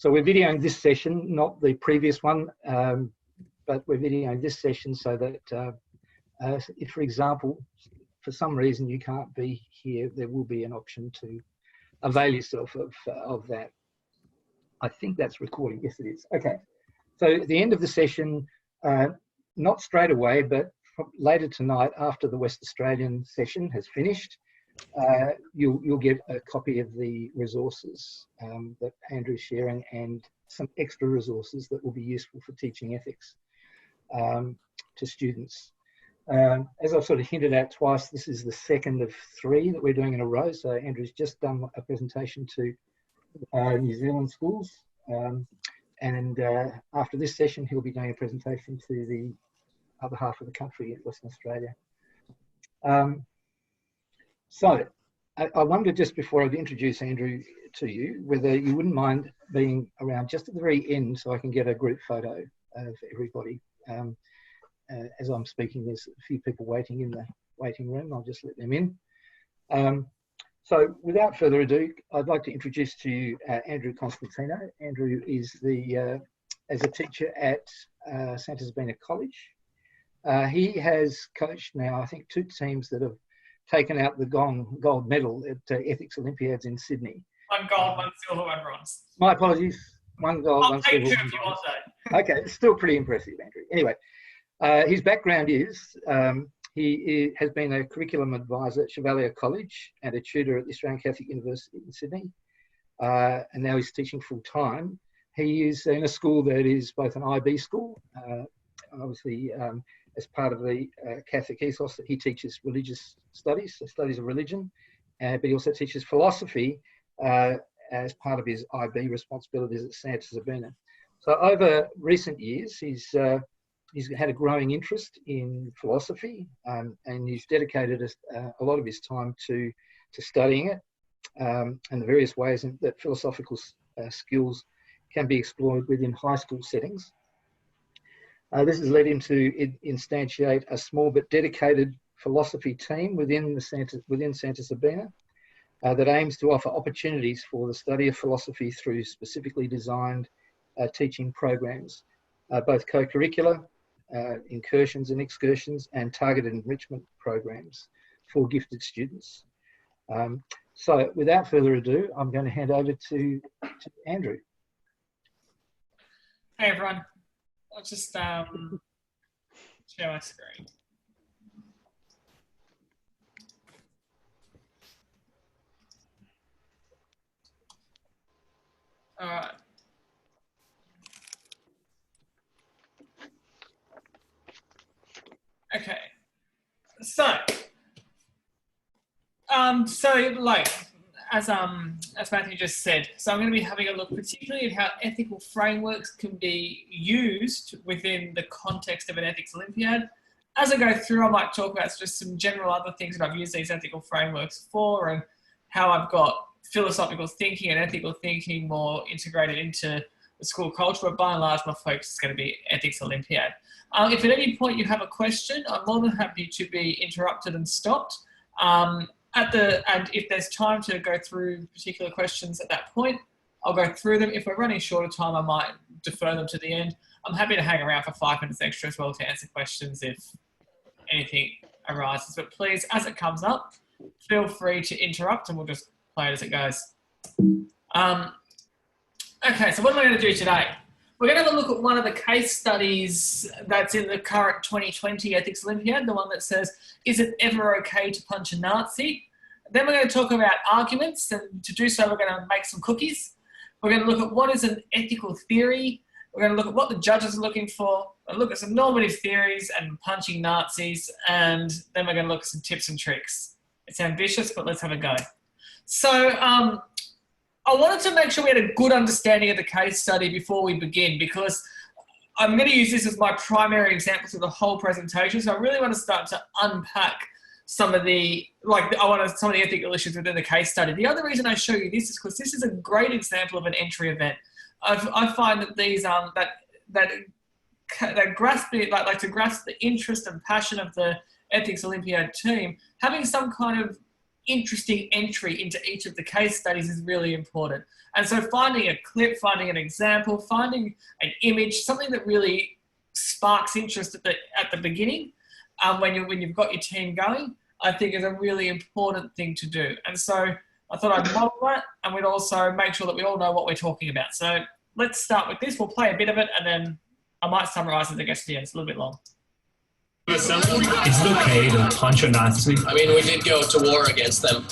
So we're videoing this session, not the previous one, but we're videoing this session so that if, for example, for some reason you can't be here, there will be an option to avail yourself of that. I think that's recording. Yes, it is. Okay. So at the end of the session, not straight away, but later tonight, after the West Australian session has finished, you'll get a copy of the resources that Andrew's sharing and some extra resources that will be useful for teaching ethics to students. As I've sort of hinted at twice, this is the second of 3 that we're doing in a row. So Andrew's just done a presentation to New Zealand schools. And after this session, he'll be doing a presentation to the other half of the country in Western Australia. So I wonder, just before I introduce Andrew to you, whether you wouldn't mind being around just at the very end so I can get a group photo of everybody. As I'm speaking, there's a few people waiting in the waiting room. I'll just let them in. So without further ado, I'd like to introduce to you Andrew Constantino. Andrew is as a teacher at Santa Sabina College. He has coached now, I think, 2 teams that have taken out the gold medal at Ethics Olympiads in Sydney. 1 gold, 1 silver, 1 bronze. My apologies. 1 gold, I'll 1 take silver. 2 if you want that. Okay, it's still pretty impressive, Andrew. Anyway, his background is he has been a curriculum advisor at Chevalier College and a tutor at the Australian Catholic University in Sydney. And now he's teaching full time. He is in a school that is both an IB school, obviously as part of the Catholic ethos, that he teaches religious studies, so studies of religion, but he also teaches philosophy as part of his IB responsibilities at Santa Sabina. So over recent years, he's had a growing interest in philosophy, and he's dedicated a lot of his time to studying it and the various ways that philosophical skills can be explored within high school settings. This has led him to instantiate a small but dedicated philosophy team within Santa Sabina that aims to offer opportunities for the study of philosophy through specifically designed teaching programs, both co-curricular, incursions and excursions, and targeted enrichment programs for gifted students. So without further ado, I'm going to hand over to Andrew. Hey everyone, I'll just share my screen. All right. Okay. So like as Matthew just said, so I'm going to be having a look particularly at how ethical frameworks can be used within the context of an ethics Olympiad. As I go through, I might talk about just some general other things that I've used these ethical frameworks for, and how I've got philosophical thinking and ethical thinking more integrated into the school culture, but by and large, my focus is going to be ethics Olympiad. If at any point you have a question, I'm more than happy to be interrupted and stopped. And if there's time to go through particular questions at that point, I'll go through them. If we're running short of time, I might defer them to the end. I'm happy to hang around for 5 minutes extra as well to answer questions if anything arises. But please, as it comes up, feel free to interrupt and we'll just play it as it goes. Okay, so what am I going to do today? We're going to have a look at one of the case studies that's in the current 2020 Ethics Olympiad, the one that says, is it ever okay to punch a Nazi? Then we're going to talk about arguments, and to do so, we're going to make some cookies. We're going to look at what is an ethical theory. We're going to look at what the judges are looking for. We'll look at some normative theories and punching Nazis, and then we're going to look at some tips and tricks. It's ambitious, but let's have a go. So, I wanted to make sure we had a good understanding of the case study before we begin, because I'm going to use this as my primary example of the whole presentation. So I really want to start to unpack some of the ethical issues within the case study. The other reason I show you this is because this is a great example of an entry event. I find that these that grasp the interest and passion of the Ethics Olympiad team, having some kind of interesting entry into each of the case studies is really important. And so finding a clip, finding an example, finding an image, something that really sparks interest at the beginning, when you've got your team going, I think is a really important thing to do. And so I thought I'd model that, and we'd also make sure that we all know what we're talking about. So let's start with this. We'll play a bit of it, and then I might summarize it, I guess, at the end. It's a little bit long. Is it okay to punch a Nazi? I mean, we did go to war against them.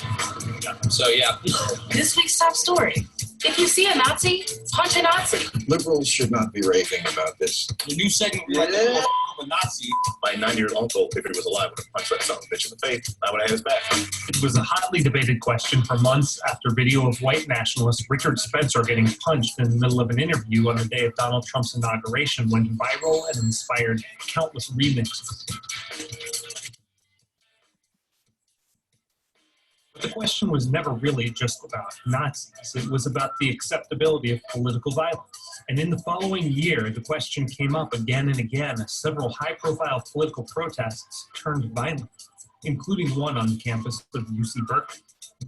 So, yeah. This week's top story. If you see a Nazi, punch a Nazi. Liberals should not be raving about this. The new segment we like to call a Nazi. My 9-year-old uncle, if he was alive, would have punched that son of a bitch in the face. I would have had his back. It was a hotly debated question for months after video of white nationalist Richard Spencer getting punched in the middle of an interview on the day of Donald Trump's inauguration went viral and inspired countless remixes. But the question was never really just about Nazis. It was about the acceptability of political violence. And in the following year, the question came up again and again as several high-profile political protests turned violent, including one on the campus of UC Berkeley.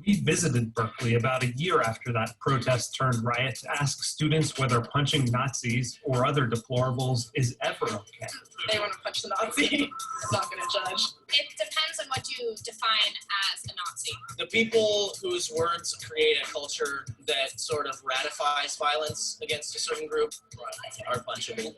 We visited Berkeley about a year after that protest turned riot to ask students whether punching Nazis or other deplorables is ever okay. They want to punch the Nazi. I'm not going to judge. It depends on what you define as a Nazi. The people whose words create a culture that sort of ratifies violence against a certain group are punchable.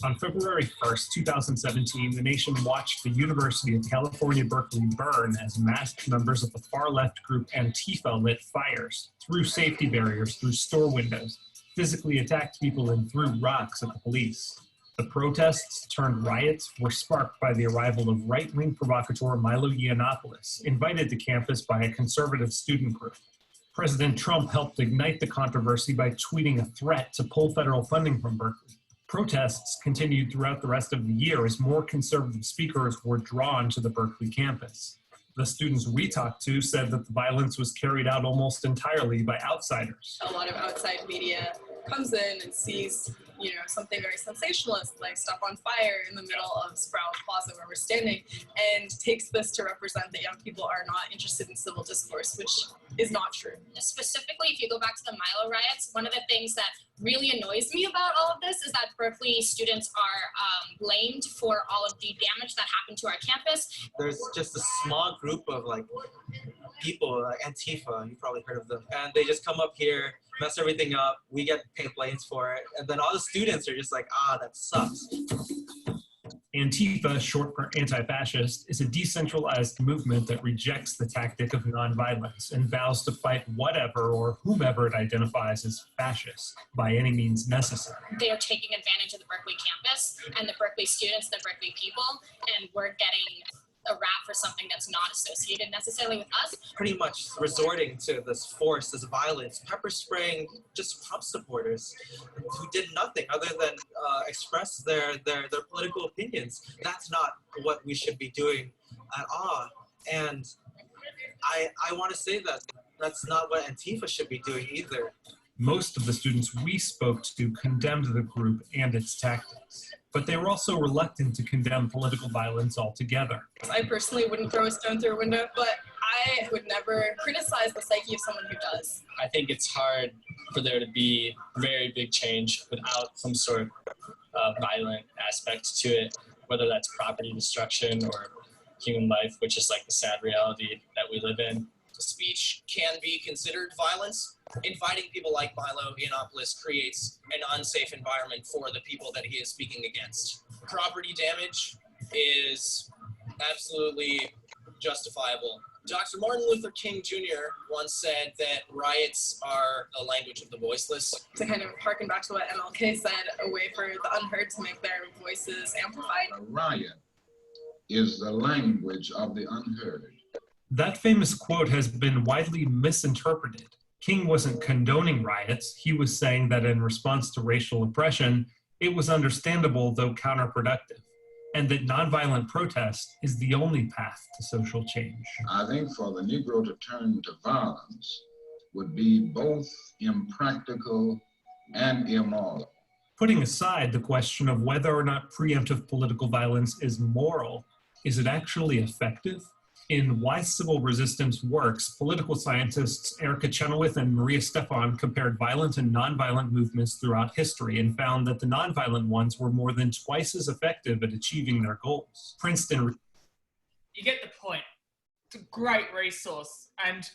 On February 1st, 2017, the nation watched the University of California, Berkeley burn as masked members of the far-left group Antifa lit fires, threw safety barriers through store windows, physically attacked people and threw rocks at the police. The protests turned riots were sparked by the arrival of right-wing provocateur Milo Yiannopoulos, invited to campus by a conservative student group. President Trump helped ignite the controversy by tweeting a threat to pull federal funding from Berkeley. Protests continued throughout the rest of the year as more conservative speakers were drawn to the Berkeley campus. The students we talked to said that the violence was carried out almost entirely by outsiders. A lot of outside media comes in and sees, something very sensationalist, like stuff on fire in the middle of Sproul Plaza where we're standing, and takes this to represent that young people are not interested in civil discourse, which is not true. Specifically, if you go back to the Milo riots, one of the things that really annoys me about all of this is that Berkeley students are blamed for all of the damage that happened to our campus. There's just a small group of people, Antifa, you've probably heard of them, and they just come up here, mess everything up, we get paid blames for it, and then all the students are just like, that sucks. Antifa, short for anti-fascist, is a decentralized movement that rejects the tactic of nonviolence and vows to fight whatever or whomever it identifies as fascist by any means necessary. They are taking advantage of the Berkeley campus and the Berkeley students, the Berkeley people, and we're getting a rap for something that's not associated necessarily with us. Pretty much resorting to this force, this violence, pepper spraying just Trump supporters who did nothing other than express their political opinions. That's not what we should be doing at all. And I want to say that that's not what Antifa should be doing either. Most of the students we spoke to condemned the group and its tactics, but they were also reluctant to condemn political violence altogether. I personally wouldn't throw a stone through a window, but I would never criticize the psyche of someone who does. I think it's hard for there to be very big change without some sort of violent aspect to it, whether that's property destruction or human life, which is like the sad reality that we live in. Speech can be considered violence. Inviting people like Milo Yiannopoulos creates an unsafe environment for the people that he is speaking against. Property damage is absolutely justifiable. Dr. Martin Luther King Jr. once said that riots are the language of the voiceless. To kind of harken back to what MLK said, a way for the unheard to make their voices amplified. A riot is the language of the unheard. That famous quote has been widely misinterpreted. King wasn't condoning riots. He was saying that in response to racial oppression, it was understandable, though counterproductive, and that nonviolent protest is the only path to social change. I think for the Negro to turn to violence would be both impractical and immoral. Putting aside the question of whether or not preemptive political violence is moral, is it actually effective? In Why Civil Resistance Works, political scientists Erica Chenoweth and Maria Stefan compared violent and nonviolent movements throughout history and found that the nonviolent ones were more than twice as effective at achieving their goals. Princeton. You get the point. It's a great resource, and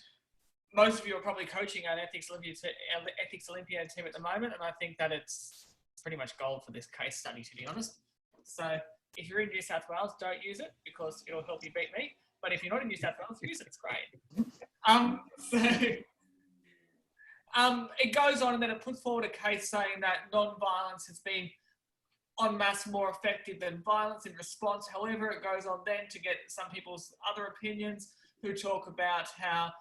most of you are probably coaching an Ethics Olympiad team at the moment, and I think that it's pretty much gold for this case study, to be honest. So if you're in New South Wales, don't use it because it'll help you beat me. But if you're not in New South Wales, use it. It's great. It goes on, and then it puts forward a case saying that non-violence has been en masse more effective than violence in response. However, it goes on then to get some people's other opinions who talk about how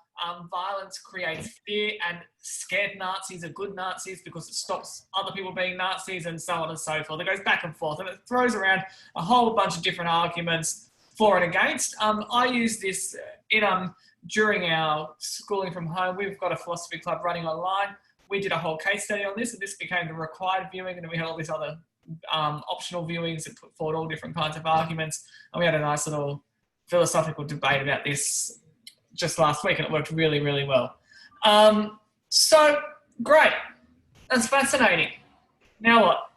violence creates fear and scared Nazis are good Nazis because it stops other people being Nazis and so on and so forth. It goes back and forth, and it throws around a whole bunch of different arguments for and against. I use this during our schooling from home. We've got a philosophy club running online. We did a whole case study on this, and this became the required viewing, and then we had all these other optional viewings that put forward all different kinds of arguments, and we had a nice little philosophical debate about this just last week, and it worked really, really well. So great. That's fascinating. Now what?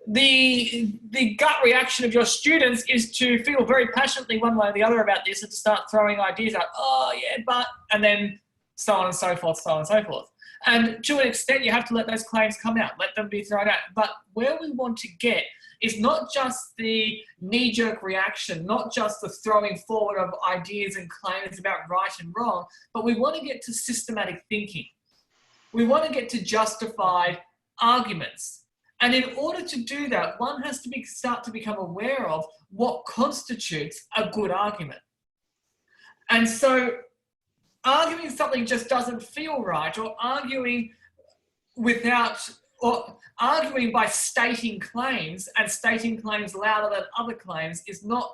The gut reaction of your students is to feel very passionately one way or the other about this and to start throwing ideas out, oh yeah, but, and then so on and so forth, so on and so forth. And to an extent, you have to let those claims come out, let them be thrown out. But where we want to get is not just the knee-jerk reaction, not just the throwing forward of ideas and claims about right and wrong, but we want to get to systematic thinking. We want to get to justified arguments. And in order to do that, one has to start to become aware of what constitutes a good argument. And so arguing something just doesn't feel right, or arguing by stating claims and stating claims louder than other claims is not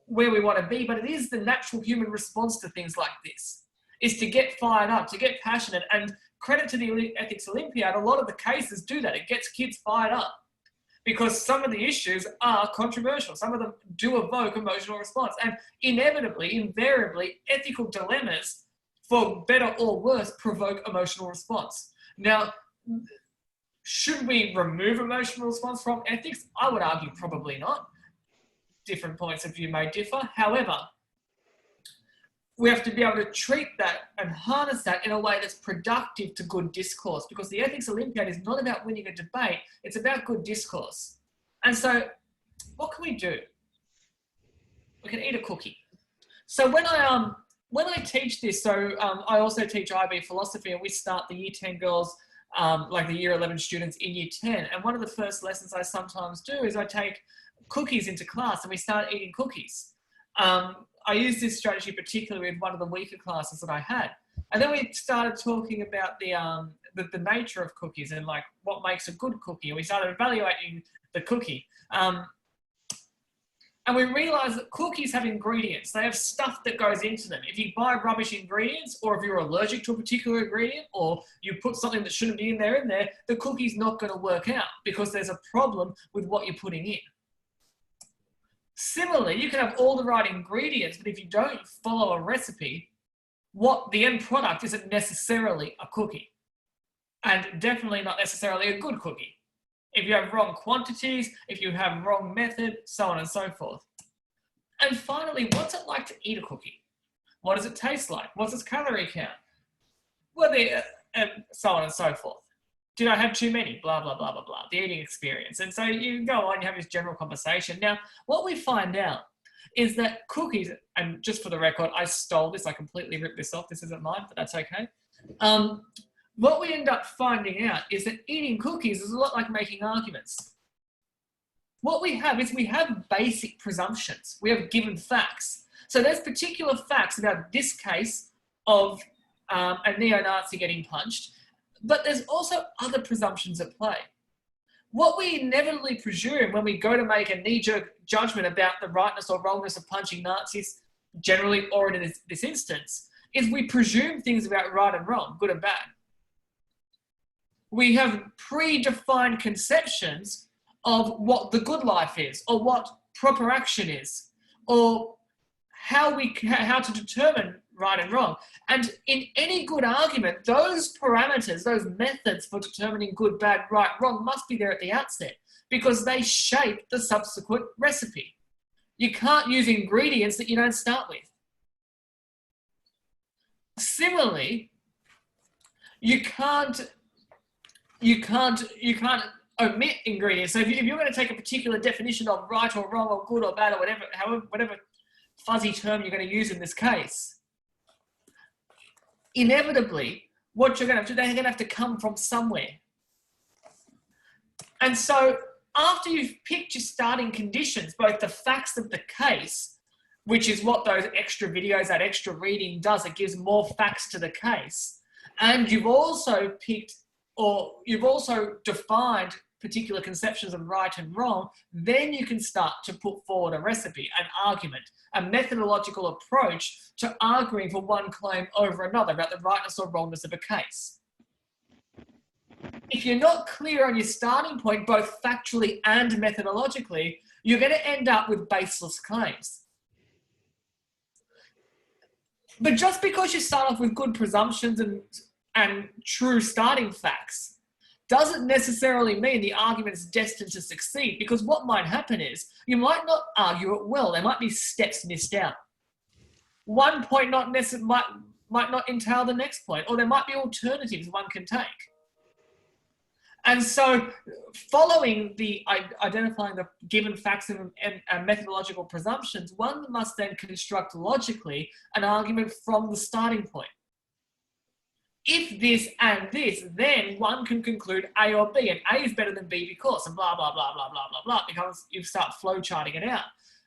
where we want to be, but it is the natural human response to things like this, is to get fired up, to get passionate. And credit to the Ethics Olympiad, a lot of the cases do that. It gets kids fired up because some of the issues are controversial. Some of them do evoke emotional response. And inevitably, invariably, ethical dilemmas, for better or worse, provoke emotional response. Now, should we remove emotional response from ethics? I would argue probably not. Different points of view may differ. However, we have to be able to treat that and harness that in a way that's productive to good discourse, because the Ethics Olympiad is not about winning a debate, it's about good discourse. And so what can we do? We can eat a cookie. So when I teach this, I also teach IB philosophy, and we start the Year 10 girls, like the Year 11 students in Year 10. And one of the first lessons I sometimes do is I take cookies into class and we start eating cookies. I used this strategy particularly with one of the weaker classes that I had. And then we started talking about the nature of cookies and like what makes a good cookie. And we started evaluating the cookie. And we realized that cookies have ingredients. They have stuff that goes into them. If you buy rubbish ingredients, or if you're allergic to a particular ingredient, or you put something that shouldn't be in there, the cookie's not going to work out because there's a problem with what you're putting in. Similarly, you can have all the right ingredients, but if you don't follow a recipe, the end product isn't necessarily a cookie, and definitely not necessarily a good cookie. If you have wrong quantities, if you have wrong method, so on and so forth. And finally, what's it like to eat a cookie? What does it taste like? What's its calorie count? And so on and so forth. Did I have too many? Blah, blah, blah, blah, blah. The eating experience. And so you go on, you have this general conversation. Now, what we find out is that cookies, and just for the record, I stole this. I completely ripped this off. This isn't mine, but that's okay. What we end up finding out is that eating cookies is a lot like making arguments. What we have is we have basic presumptions. We have given facts. So there's particular facts about this case of a neo-Nazi getting punched, but there's also other presumptions at play. What we inevitably presume when we go to make a knee-jerk judgment about the rightness or wrongness of punching Nazis, generally, or in this instance, is we presume things about right and wrong, good and bad. We have predefined conceptions of what the good life is, or what proper action is, or how to determine right and wrong. And in any good argument, those parameters, those methods for determining good, bad, right, wrong must be there at the outset because they shape the subsequent recipe. You can't use ingredients that you don't start with. Similarly, you can't omit ingredients. So if you're going to take a particular definition of right or wrong or good or bad or whatever fuzzy term you're going to use in this case, inevitably, what you're going to have to do, they're going to have to come from somewhere. And so after you've picked your starting conditions, both the facts of the case, which is what those extra videos, that extra reading does, it gives more facts to the case, and you've also picked, or you've also defined particular conceptions of right and wrong, then you can start to put forward a recipe, an argument, a methodological approach to arguing for one claim over another about the rightness or wrongness of a case. If you're not clear on your starting point, both factually and methodologically, you're going to end up with baseless claims. But just because you start off with good presumptions and true starting facts doesn't necessarily mean the argument is destined to succeed, because what might happen is you might not argue it well. There might be steps missed out. One point might not entail the next point, or there might be alternatives one can take. And so identifying the given facts and methodological presumptions, one must then construct logically an argument from the starting point. If this and this, then one can conclude A or B, and A is better than B because, and blah, blah, blah, blah, blah, blah, blah, because you start flowcharting it out.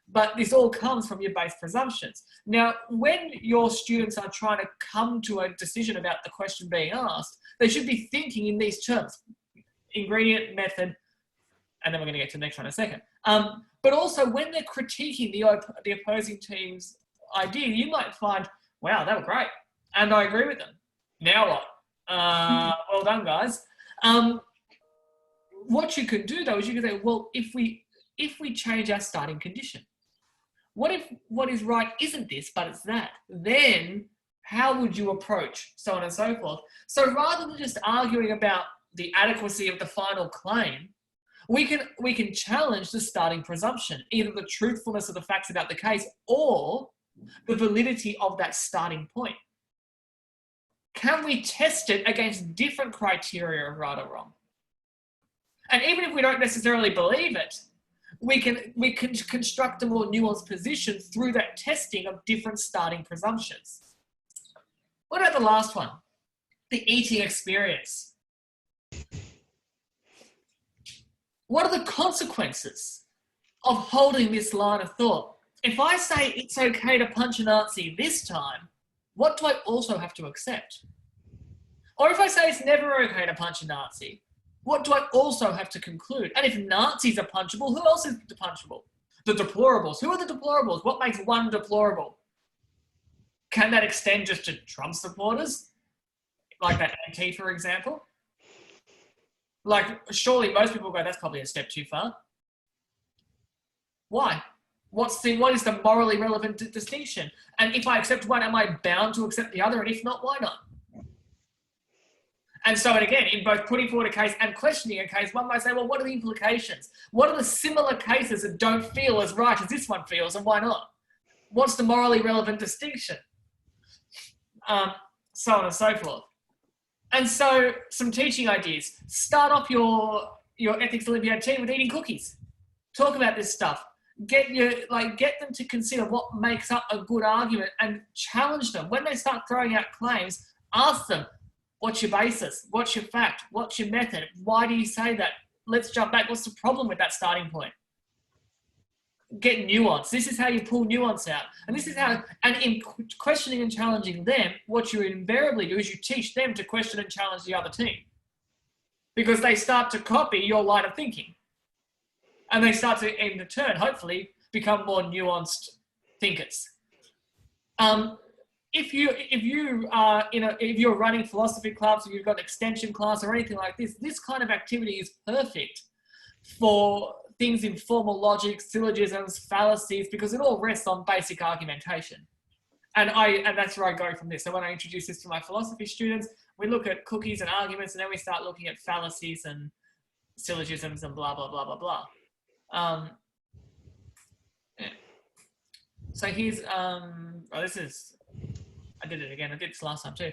But this all comes from your base presumptions. Now, when your students are trying to come to a decision about the question being asked, they should be thinking in these terms: ingredient, method, and then we're going to get to the next one in a second. But also when they're critiquing the opposing team's idea, you might find, wow, they were great, and I agree with them. Now what? Well done, guys. What you could do though is you could say, well, if we change our starting condition, what if what is right isn't this, but it's that? Then how would you approach so on and so forth? So rather than just arguing about the adequacy of the final claim, we can challenge the starting presumption, either the truthfulness of the facts about the case or the validity of that starting point. Can we test it against different criteria of right or wrong? And even if we don't necessarily believe it, we can construct a more nuanced position through that testing of different starting presumptions. What about the last one? The eating experience. What are the consequences of holding this line of thought? If I say it's okay to punch a Nazi this time, what do I also have to accept? Or if I say it's never okay to punch a Nazi, what do I also have to conclude? And if Nazis are punchable, who else is punchable? The deplorables. Who are the deplorables? What makes one deplorable? Can that extend just to Trump supporters? Like that Antifa, for example? Like, surely most people go, that's probably a step too far. Why? What is the morally relevant distinction? And if I accept one, am I bound to accept the other? And if not, why not? And so, and again, in both putting forward a case and questioning a case, one might say, well, what are the implications? What are the similar cases that don't feel as right as this one feels, and why not? What's the morally relevant distinction? So on and so forth. And so, some teaching ideas. Start off your Ethics Olympiad team with eating cookies. Talk about this stuff. Get them to consider what makes up a good argument and challenge them. When they start throwing out claims, ask them, what's your basis? What's your fact? What's your method? Why do you say that? Let's jump back. What's the problem with that starting point? Get nuance. This is how you pull nuance out. And this is how, and in questioning and challenging them, what you invariably do is you teach them to question and challenge the other team. Because they start to copy your line of thinking. And they start to, in turn, hopefully, become more nuanced thinkers. If you're running philosophy clubs, or you've got an extension class or anything like this, this kind of activity is perfect for things in formal logic, syllogisms, fallacies, because it all rests on basic argumentation. And that's where I go from this. So when I introduce this to my philosophy students, we look at cookies and arguments, and then we start looking at fallacies and syllogisms and blah, blah, blah, blah, blah. Yeah. So here's, this is, I did it again. I did this last time too.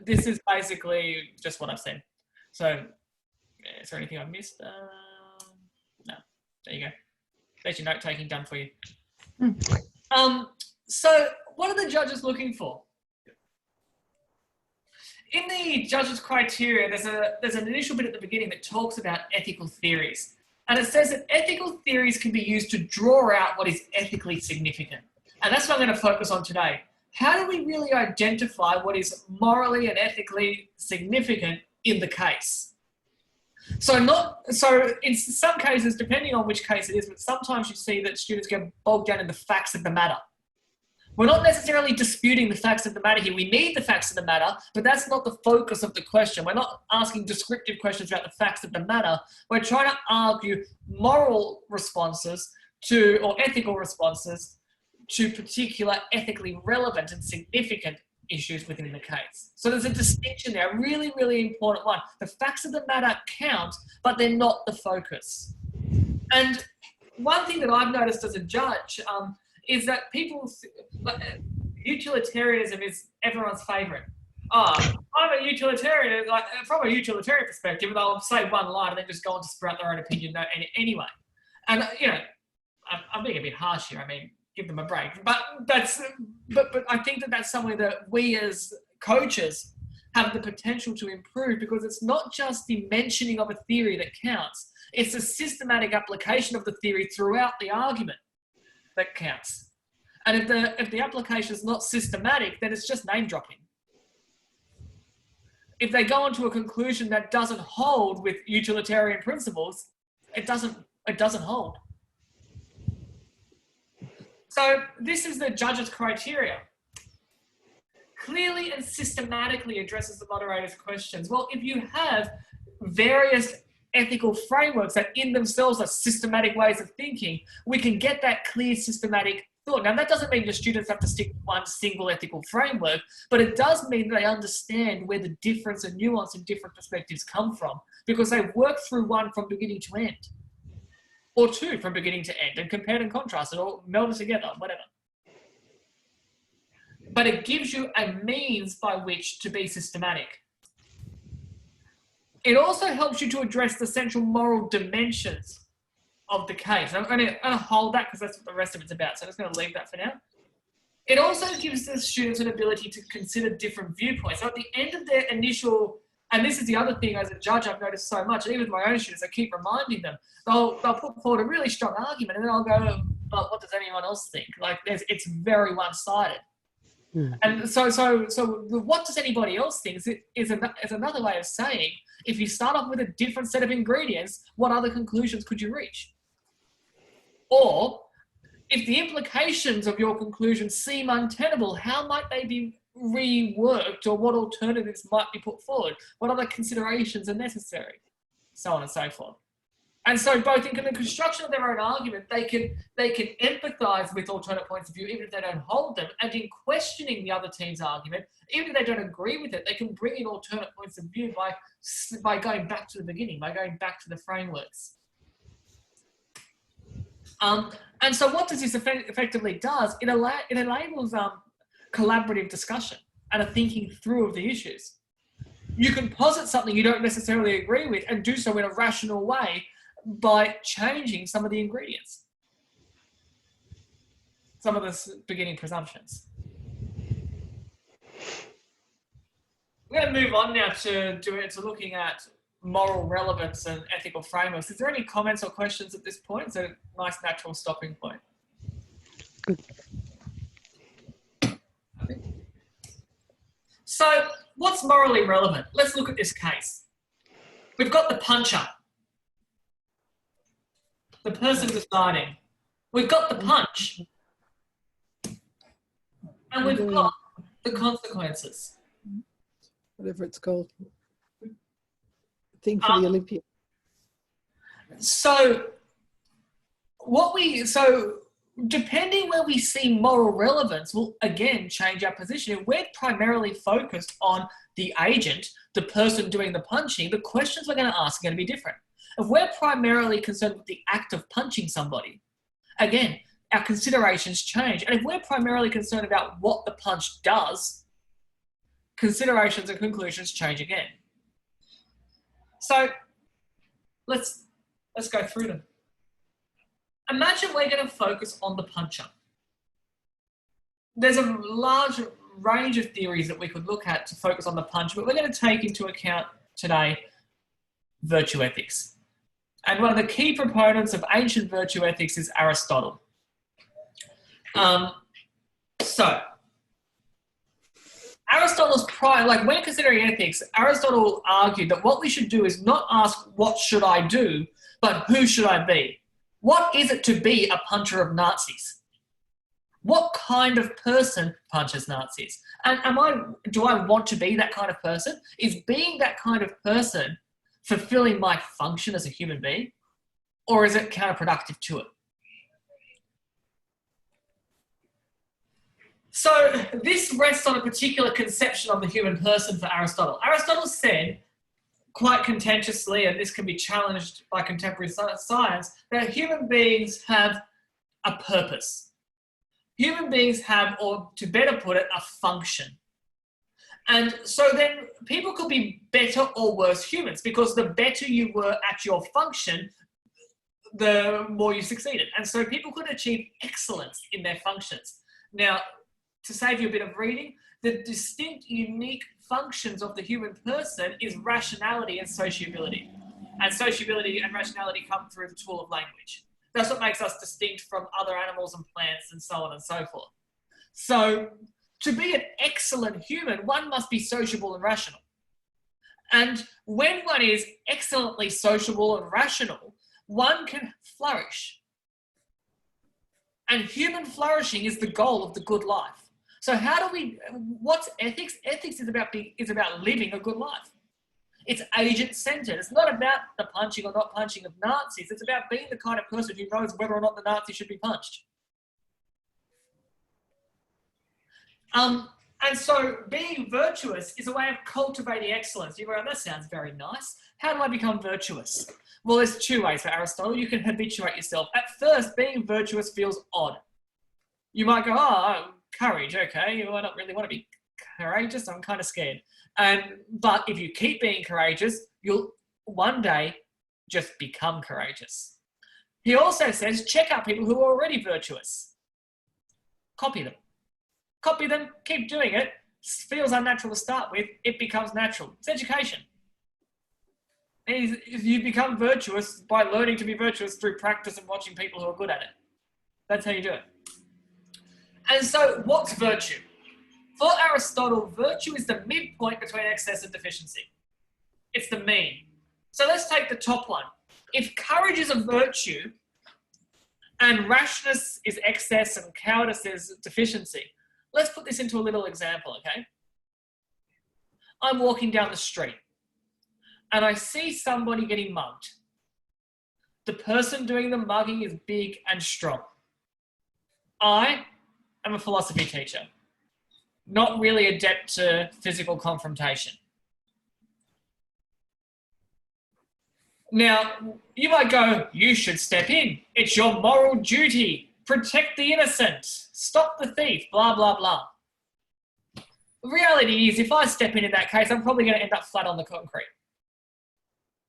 This is basically just what I've said. So is there anything I've missed? No, there you go. There's your note taking done for you. So what are the judges looking for? In the judges' criteria, there's an initial bit at the beginning that talks about ethical theories. And it says that ethical theories can be used to draw out what is ethically significant. And that's what I'm going to focus on today. How do we really identify what is morally and ethically significant in the case? So in some cases, depending on which case it is, but sometimes you see that students get bogged down in the facts of the matter. We're not necessarily disputing the facts of the matter here. We need the facts of the matter, but that's not the focus of the question. We're not asking descriptive questions about the facts of the matter. We're trying to argue moral responses to, or ethical responses to particular ethically relevant and significant issues within the case. So there's a distinction there, a really, really important one. The facts of the matter count, but they're not the focus. And one thing that I've noticed as a judge is that utilitarianism is everyone's favourite. I'm a utilitarian, like from a utilitarian perspective, and they'll say one line and then just go on to sprout their own opinion anyway. And I'm being a bit harsh here. I mean, give them a break. But I think that that's somewhere that we as coaches have the potential to improve, because it's not just the mentioning of a theory that counts. It's the systematic application of the theory throughout the argument that counts. And if the application is not systematic, then it's just name dropping. If they go on to a conclusion that doesn't hold with utilitarian principles, it doesn't hold. So this is the judge's criteria. Clearly and systematically addresses the moderator's questions. Well, if you have various ethical frameworks that in themselves are systematic ways of thinking, we can get that clear systematic thought. Now, that doesn't mean the students have to stick to one single ethical framework, but it does mean they understand where the difference and nuance and different perspectives come from, because they work through one from beginning to end, or two from beginning to end, and compared and contrasted, or melded together, whatever. But it gives you a means by which to be systematic. It also helps you to address the central moral dimensions of the case. I'm going to hold that because that's what the rest of it's about. So I'm just going to leave that for now. It also gives the students an ability to consider different viewpoints. So at the end of their initial, and this is the other thing as a judge I've noticed so much, and even with my own students, I keep reminding them, they'll put forward a really strong argument, and then I'll go, but what does anyone else think? Like, it's very one-sided. And so what does anybody else think is another way of saying, if you start off with a different set of ingredients, what other conclusions could you reach? Or if the implications of your conclusions seem untenable, how might they be reworked, or what alternatives might be put forward? What other considerations are necessary? So on and so forth. And so both in the construction of their own argument, they can empathise with alternate points of view, even if they don't hold them, and in questioning the other team's argument, even if they don't agree with it, they can bring in alternate points of view by going back to the beginning, by going back to the frameworks. And so what this effectively does, it enables collaborative discussion and a thinking through of the issues. You can posit something you don't necessarily agree with and do so in a rational way by changing some of the ingredients, some of the beginning presumptions. We're going to move on now to looking at moral relevance and ethical frameworks. Is there any comments or questions at this point? It's a nice natural stopping point. Good. So what's morally relevant? Let's look at this case. We've got the puncher, the person deciding. We've got the punch, and we've got the consequences. Whatever it's called. Thing for the Olympiad. So So depending where we see moral relevance will again change our position. If we're primarily focused on the agent, the person doing the punching, the questions we're going to ask are going to be different. If we're primarily concerned with the act of punching somebody, again, our considerations change. And if we're primarily concerned about what the punch does, considerations and conclusions change again. So let's go through them. Imagine we're going to focus on the puncher. There's a large range of theories that we could look at to focus on the puncher, but we're going to take into account today virtue ethics. And one of the key proponents of ancient virtue ethics is Aristotle. So Aristotle's when considering ethics, Aristotle argued that what we should do is not ask what should I do, but who should I be? What is it to be a puncher of Nazis? What kind of person punches Nazis? And do I want to be that kind of person? Is being that kind of person fulfilling my function as a human being? Or is it counterproductive to it? So this rests on a particular conception of the human person for Aristotle. Aristotle said, quite contentiously, and this can be challenged by contemporary science, that human beings have a purpose. Human beings have, or to better put it, a function. And so then people could be better or worse humans, because the better you were at your function, the more you succeeded. And so people could achieve excellence in their functions. Now, to save you a bit of reading, the distinct, unique functions of the human person is rationality and sociability. And sociability and rationality come through the tool of language. That's what makes us distinct from other animals and plants and so on and so forth. So to be an excellent human, one must be sociable and rational. And when one is excellently sociable and rational, one can flourish. And human flourishing is the goal of the good life. So what's ethics? Ethics is about living a good life. It's agent-centered. It's not about the punching or not punching of Nazis. It's about being the kind of person who knows whether or not the Nazi should be punched. And so being virtuous is a way of cultivating excellence. You go, that sounds very nice. How do I become virtuous? Well, there's two ways for Aristotle. You can habituate yourself. At first, being virtuous feels odd. You might go, courage, okay, I don't really want to be courageous, I'm kind of scared. But if you keep being courageous, you'll one day just become courageous. He also says, check out people who are already virtuous. Copy them. Copy them, keep doing it. Feels unnatural to start with, it becomes natural. It's education. You become virtuous by learning to be virtuous through practice and watching people who are good at it. That's how you do it. And so what's virtue? For Aristotle, virtue is the midpoint between excess and deficiency. It's the mean. So let's take the top one. If courage is a virtue and rashness is excess and cowardice is deficiency, let's put this into a little example, okay? I'm walking down the street and I see somebody getting mugged. The person doing the mugging is big and strong. I'm a philosophy teacher, not really adept to physical confrontation. Now, you might go, you should step in. It's your moral duty. Protect the innocent. Stop the thief, blah, blah, blah. The reality is, if I step in that case, I'm probably going to end up flat on the concrete.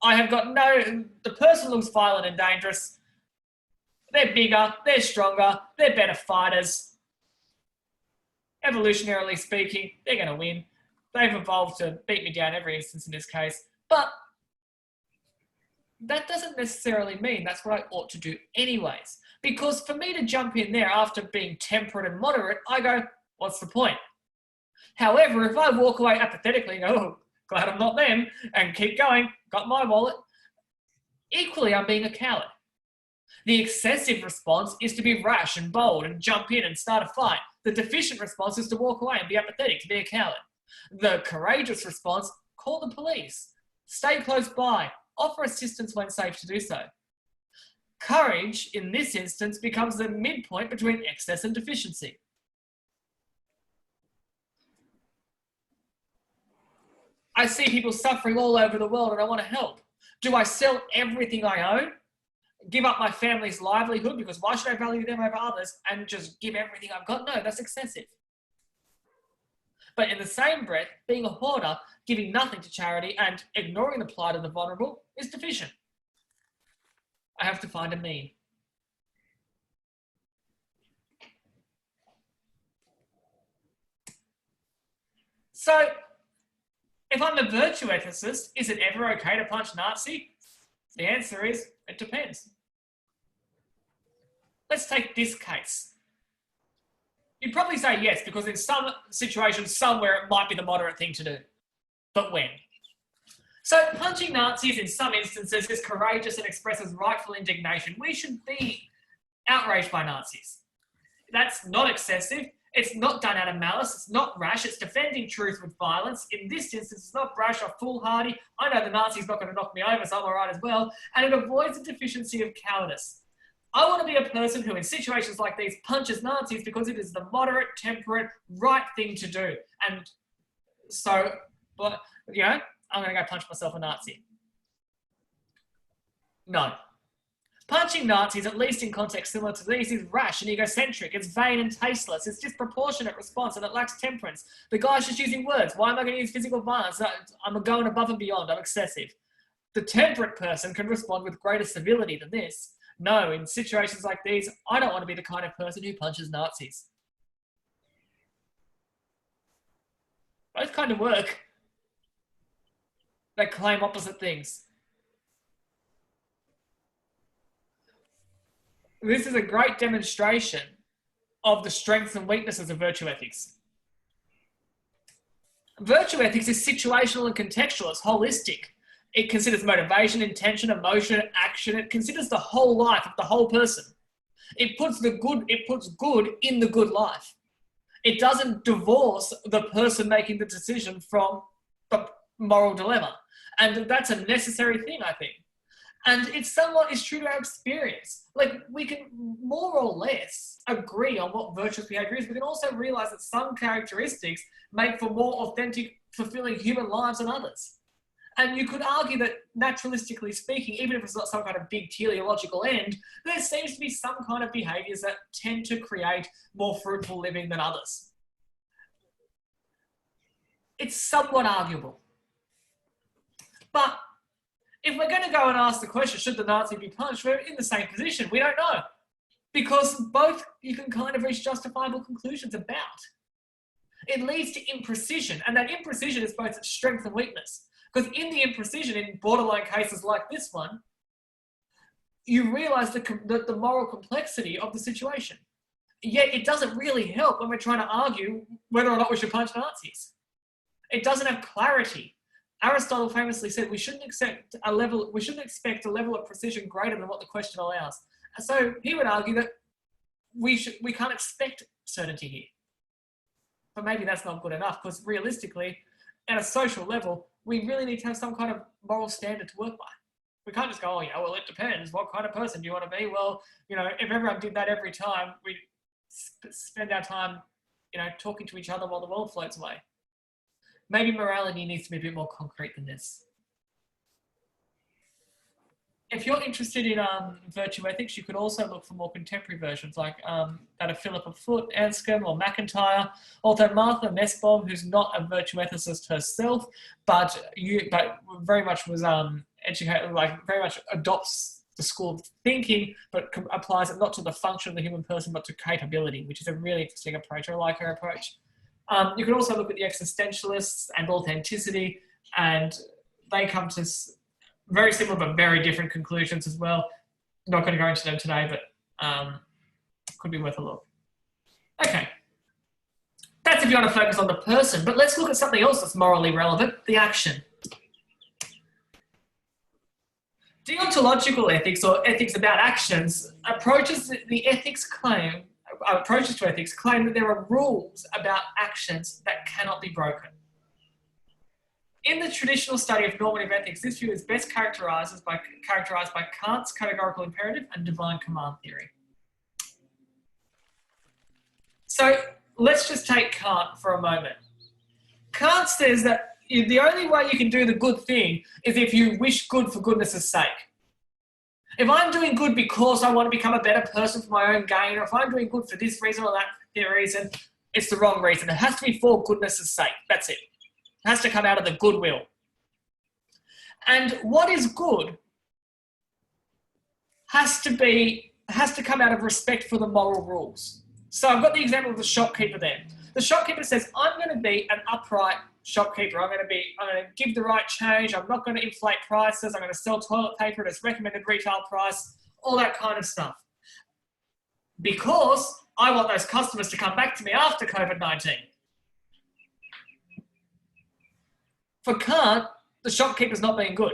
The person looks violent and dangerous. They're bigger, they're stronger, they're better fighters. Evolutionarily speaking, they're going to win. They've evolved to beat me down every instance in this case. But that doesn't necessarily mean that's what I ought to do anyways. Because for me to jump in there after being temperate and moderate, I go, what's the point? However, if I walk away apathetically and go, oh, glad I'm not them, and keep going, got my wallet, equally I'm being a coward. The excessive response is to be rash and bold and jump in and start a fight. The deficient response is to walk away and be apathetic, to be a coward. The courageous response, call the police, stay close by, offer assistance when safe to do so. Courage, in this instance, becomes the midpoint between excess and deficiency. I see people suffering all over the world and I want to help. Do I sell everything I own, give up my family's livelihood, because why should I value them over others, and just give everything I've got? No, that's excessive. But in the same breath, being a hoarder, giving nothing to charity and ignoring the plight of the vulnerable is deficient. I have to find a mean. So, if I'm a virtue ethicist, is it ever okay to punch Nazi? The answer is, it depends. Let's take this case. You'd probably say yes, because in some situations, somewhere it might be the moderate thing to do. But when? So punching Nazis in some instances is courageous and expresses rightful indignation. We should be outraged by Nazis. That's not excessive. It's not done out of malice. It's not rash. It's defending truth with violence. In this instance, it's not brash or foolhardy. I know the Nazi's not going to knock me over, so I'm all right as well. And it avoids the deficiency of cowardice. I want to be a person who, in situations like these, punches Nazis because it is the moderate, temperate, right thing to do. And so, you know, I'm going to go punch myself a Nazi. No. Punching Nazis, at least in contexts similar to these, is rash and egocentric. It's vain and tasteless. It's disproportionate response and it lacks temperance. The guy's just using words. Why am I going to use physical violence? I'm going above and beyond. I'm excessive. The temperate person can respond with greater civility than this. No, in situations like these, I don't want to be the kind of person who punches Nazis. Both kind of work. They claim opposite things. This is a great demonstration of the strengths and weaknesses of virtue ethics. Virtue ethics is situational and contextual. It's holistic. It considers motivation, intention, emotion, action. It considers the whole life of the whole person. It puts good in the good life. It doesn't divorce the person making the decision from the moral dilemma. And that's a necessary thing, I think. And it somewhat is true to our experience. Like, we can more or less agree on what virtuous behavior is. We can also realize that some characteristics make for more authentic, fulfilling human lives than others. And you could argue that, naturalistically speaking, even if it's not some kind of big teleological end, there seems to be some kind of behaviors that tend to create more fruitful living than others. It's somewhat arguable. But if we're going to go and ask the question, should the Nazi be punched, we're in the same position. We don't know. Because both you can kind of reach justifiable conclusions about. It leads to imprecision, and that imprecision is both its strength and weakness. Because in the imprecision, in borderline cases like this one, you realise the moral complexity of the situation. Yet it doesn't really help when we're trying to argue whether or not we should punch Nazis. It doesn't have clarity. Aristotle famously said we shouldn't expect a level of precision greater than what the question allows. And so he would argue that we can't expect certainty here. But maybe that's not good enough, because realistically, at a social level, we really need to have some kind of moral standard to work by. We can't just go, oh yeah, well, it depends. What kind of person do you want to be? Well, you know, if everyone did that every time, we'd spend our time, you know, talking to each other while the world floats away. Maybe morality needs to be a bit more concrete than this. If you're interested in virtue ethics, you could also look for more contemporary versions, like that of Philippa Foot, Anscombe, or McIntyre. Although Martha Nussbaum, who's not a virtue ethicist herself, but very much was educated, like very much adopts the school of thinking, but applies it not to the function of the human person, but to capability, which is a really interesting approach. I like her approach. You can also look at the existentialists and authenticity, and they come to very similar but very different conclusions as well. Not going to go into them today, but could be worth a look. Okay. That's if you want to focus on the person, but let's look at something else that's morally relevant, the action. Deontological ethics, or ethics about actions, approaches to ethics claim that there are rules about actions that cannot be broken. In the traditional study of normative ethics, this view is best characterized by Kant's categorical imperative and divine command theory. So let's just take Kant for a moment. Kant says that the only way you can do the good thing is if you wish good for goodness' sake. If I'm doing good because I want to become a better person for my own gain, or if I'm doing good for this reason or that reason, it's the wrong reason. It has to be for goodness' sake. That's it. It has to come out of the goodwill. And what is good has to come out of respect for the moral rules. So I've got the example of the shopkeeper there. The shopkeeper says, I'm going to be an upright shopkeeper. I'm going to give the right change. I'm not going to inflate prices. I'm going to sell toilet paper at its recommended retail price, all that kind of stuff. Because I want those customers to come back to me after COVID-19. For Kant, the shopkeeper's not being good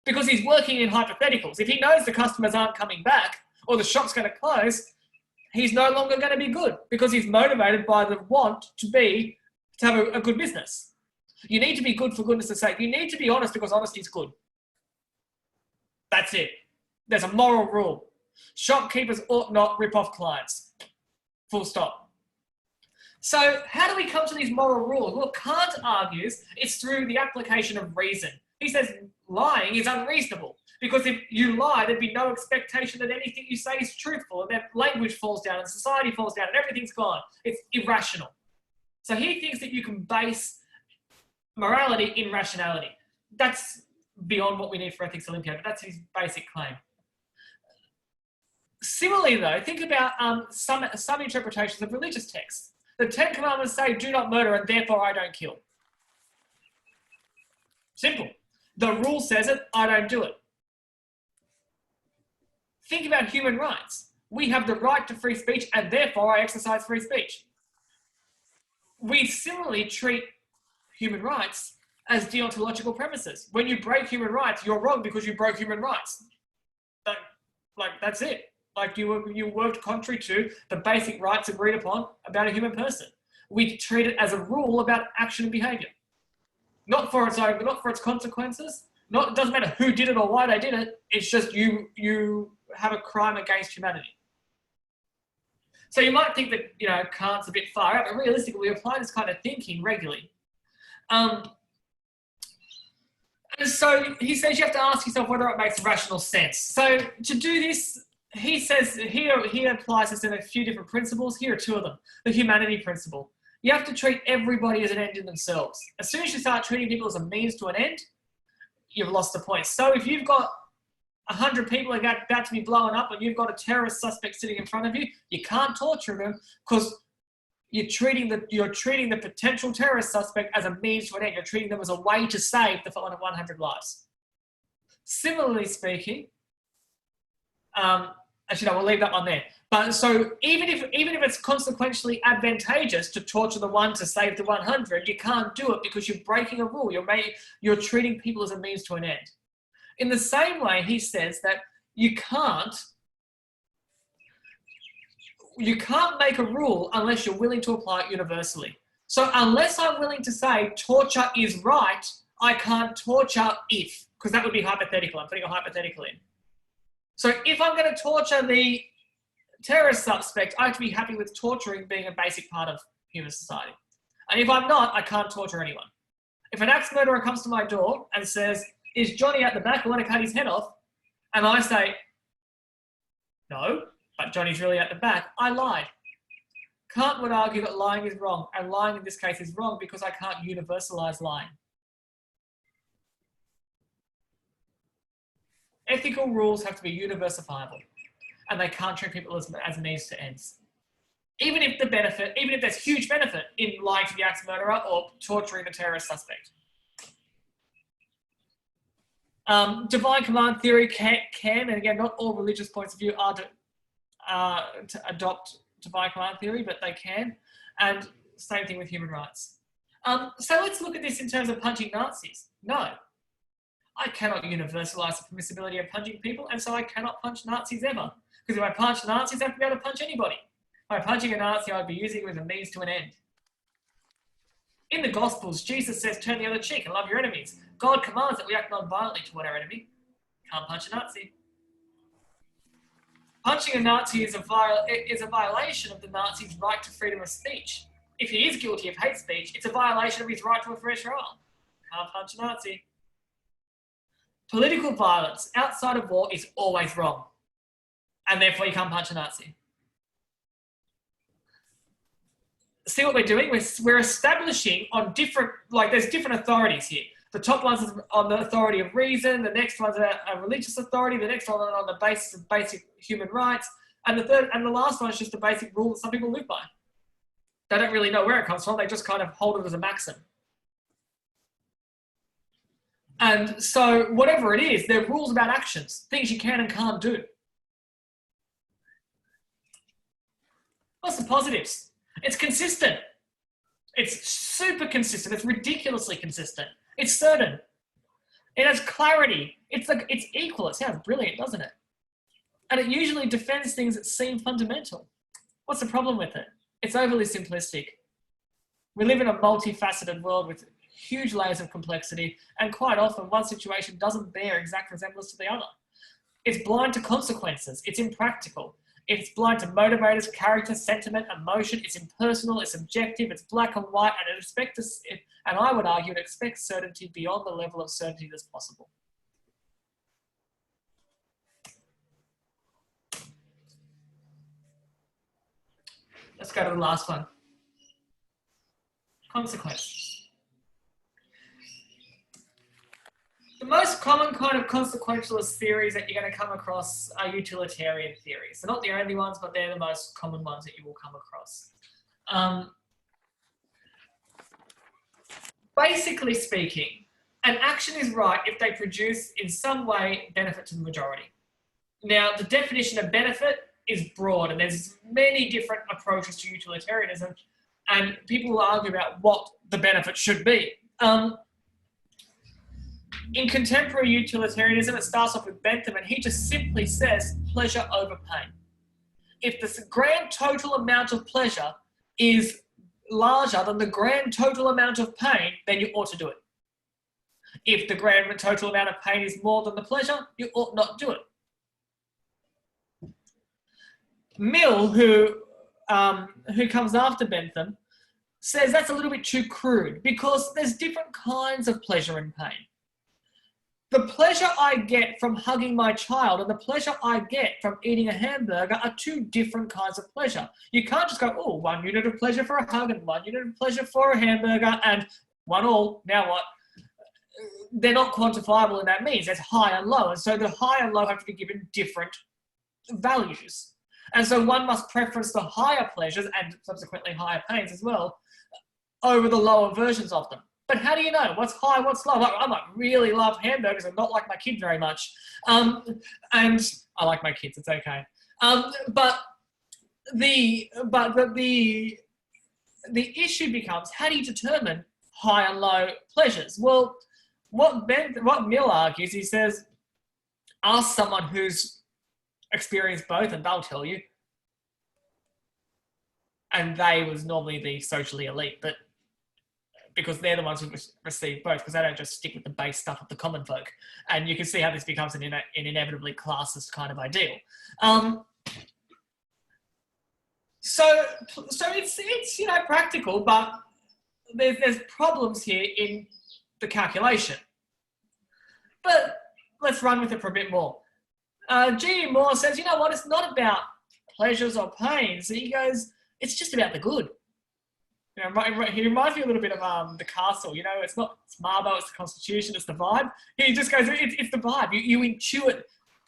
because he's working in hypotheticals. If he knows the customers aren't coming back or the shop's going to close, he's no longer going to be good because he's motivated by the want to have a good business. You need to be good for goodness' sake. You need to be honest because honesty is good. That's it. There's a moral rule. Shopkeepers ought not rip off clients. Full stop. So how do we come to these moral rules? Well, Kant argues it's through the application of reason. He says lying is unreasonable because if you lie, there'd be no expectation that anything you say is truthful, and then language falls down and society falls down and everything's gone. It's irrational. So he thinks that you can base morality in rationality. That's beyond what we need for Ethics Olympiad, but that's his basic claim. Similarly, though, think about some interpretations of religious texts. The 10 Commandments say, do not murder, and therefore I don't kill. Simple. The rule says it, I don't do it. Think about human rights. We have the right to free speech, and therefore I exercise free speech. We similarly treat human rights as deontological premises. When you break human rights, you're wrong because you broke human rights. That's it. Like you worked contrary to the basic rights agreed upon about a human person. We treat it as a rule about action and behaviour. Not for its consequences. It doesn't matter who did it or why they did it. It's just you have a crime against humanity. So you might think that Kant's a bit far out, but realistically, we apply this kind of thinking regularly. And so he says you have to ask yourself whether it makes rational sense. So to do this, he says he applies this in a few different principles. Here are two of them. The humanity principle. You have to treat everybody as an end in themselves. As soon as you start treating people as a means to an end, you've lost the point. So if you've got 100 people about to be blown up and you've got a terrorist suspect sitting in front of you, you can't torture them because you're treating the potential terrorist suspect as a means to an end. You're treating them as a way to save the 100 lives. Similarly speaking, actually, no, we'll leave that one there. But so even if it's consequentially advantageous to torture the one to save the 100, you can't do it because you're breaking a rule. You're treating people as a means to an end. In the same way, he says that you can't make a rule unless you're willing to apply it universally. So unless I'm willing to say torture is right, I can't torture if, because that would be hypothetical. I'm putting a hypothetical in. So if I'm going to torture the terrorist suspect, I have to be happy with torturing being a basic part of human society. And if I'm not, I can't torture anyone. If an axe murderer comes to my door and says, is Johnny at the back? I want to cut his head off. And I say, no, but Johnny's really at the back. I lied. Kant would argue that lying is wrong. And lying in this case is wrong because I can't universalize lying. Ethical rules have to be universifiable, and they can't treat people as means to ends. Even if there's huge benefit in lying to the axe murderer or torturing the terrorist suspect. Divine command theory can, and again, not all religious points of view are to adopt divine command theory, but they can. And same thing with human rights. So let's look at this in terms of punching Nazis. No. I cannot universalize the permissibility of punching people, and so I cannot punch Nazis ever. Because if I punch Nazis, I have to be able to punch anybody. By punching a Nazi, I'd be using it as a means to an end. In the Gospels, Jesus says, turn the other cheek and love your enemies. God commands that we act non-violently toward our enemy. Can't punch a Nazi. Punching a Nazi is a violation of the Nazi's right to freedom of speech. If he is guilty of hate speech, it's a violation of his right to a fair trial. Can't punch a Nazi. Political violence outside of war is always wrong. And therefore you can't punch a Nazi. See what we're doing? We're establishing on different, like there's different authorities here. The top one's on the authority of reason, the next one's a religious authority, the next one on the basis of basic human rights, and the third and the last one is just a basic rule that some people live by. They don't really know where it comes from, they just kind of hold it as a maxim. And so whatever it is, they're rules about actions, things you can and can't do. What's the positives? It's consistent. It's super consistent. It's ridiculously consistent. It's certain. It has clarity. It's equal. It sounds brilliant, doesn't it? And it usually defends things that seem fundamental. What's the problem with it? It's overly simplistic. We live in a multifaceted world with huge layers of complexity, and quite often one situation doesn't bear exact resemblance to the other. It's blind to consequences. It's impractical. It's blind to motivators, character, sentiment, emotion. It's impersonal. It's objective. It's black and white, and I would argue it expects certainty beyond the level of certainty that's possible. Let's go to the last one. Consequence. The most common kind of consequentialist theories that you're going to come across are utilitarian theories. They're not the only ones, but they're the most common ones that you will come across. Basically speaking, an action is right if they produce in some way benefit to the majority. Now, the definition of benefit is broad, and there's many different approaches to utilitarianism, and people will argue about what the benefit should be. In contemporary utilitarianism, it starts off with Bentham, and he just simply says pleasure over pain. If the grand total amount of pleasure is larger than the grand total amount of pain, then you ought to do it. If the grand total amount of pain is more than the pleasure, you ought not do it. Mill, who comes after Bentham, says that's a little bit too crude because there's different kinds of pleasure and pain. The pleasure I get from hugging my child and the pleasure I get from eating a hamburger are two different kinds of pleasure. You can't just go, oh, 1 unit of pleasure for a hug and 1 unit of pleasure for a hamburger and 1 all, now what? They're not quantifiable in that means. There's high and low. And so the high and low have to be given different values. And so one must preference the higher pleasures and subsequently higher pains as well over the lower versions of them. But how do you know what's high, what's low? I might really love hamburgers and not like my kid very much. And I like my kids, it's okay. But the issue becomes, how do you determine high and low pleasures? Well, what Mill argues, he says, ask someone who's experienced both and they'll tell you. And they was normally the socially elite, but because they're the ones who receive both, because they don't just stick with the base stuff of the common folk. And you can see how this becomes an inevitably classist kind of ideal. So it's practical, but there's problems here in the calculation. But let's run with it for a bit more. G.E. Moore says, you know what, it's not about pleasures or pains. He goes, it's just about the good. He reminds me a little bit of The Castle. It's not Marbo, it's the Constitution, it's the vibe. He just goes, it's the vibe. You intuit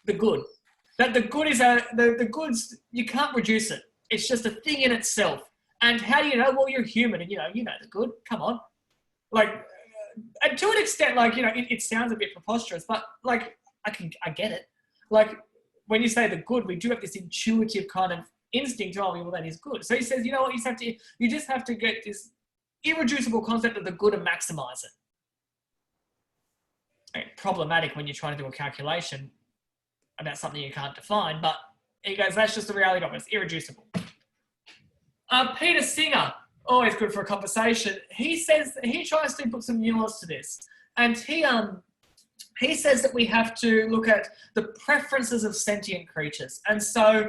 the good. That the good is the goods, you can't reduce it. It's just a thing in itself. And how do you know? Well, you're human, and you know the good. Come on, and to an extent, it sounds a bit preposterous, but I get it. When you say the good, we do have this intuitive kind of instinct. Oh, well, that is good. So he says, you know what? You just have to get this irreducible concept of the good and maximize it. Problematic when you're trying to do a calculation about something you can't define, but he goes, that's just the reality of it. It's irreducible. Peter Singer always good for a conversation. He says, he tries to put some nuance to this. And he says that we have to look at the preferences of sentient creatures. And so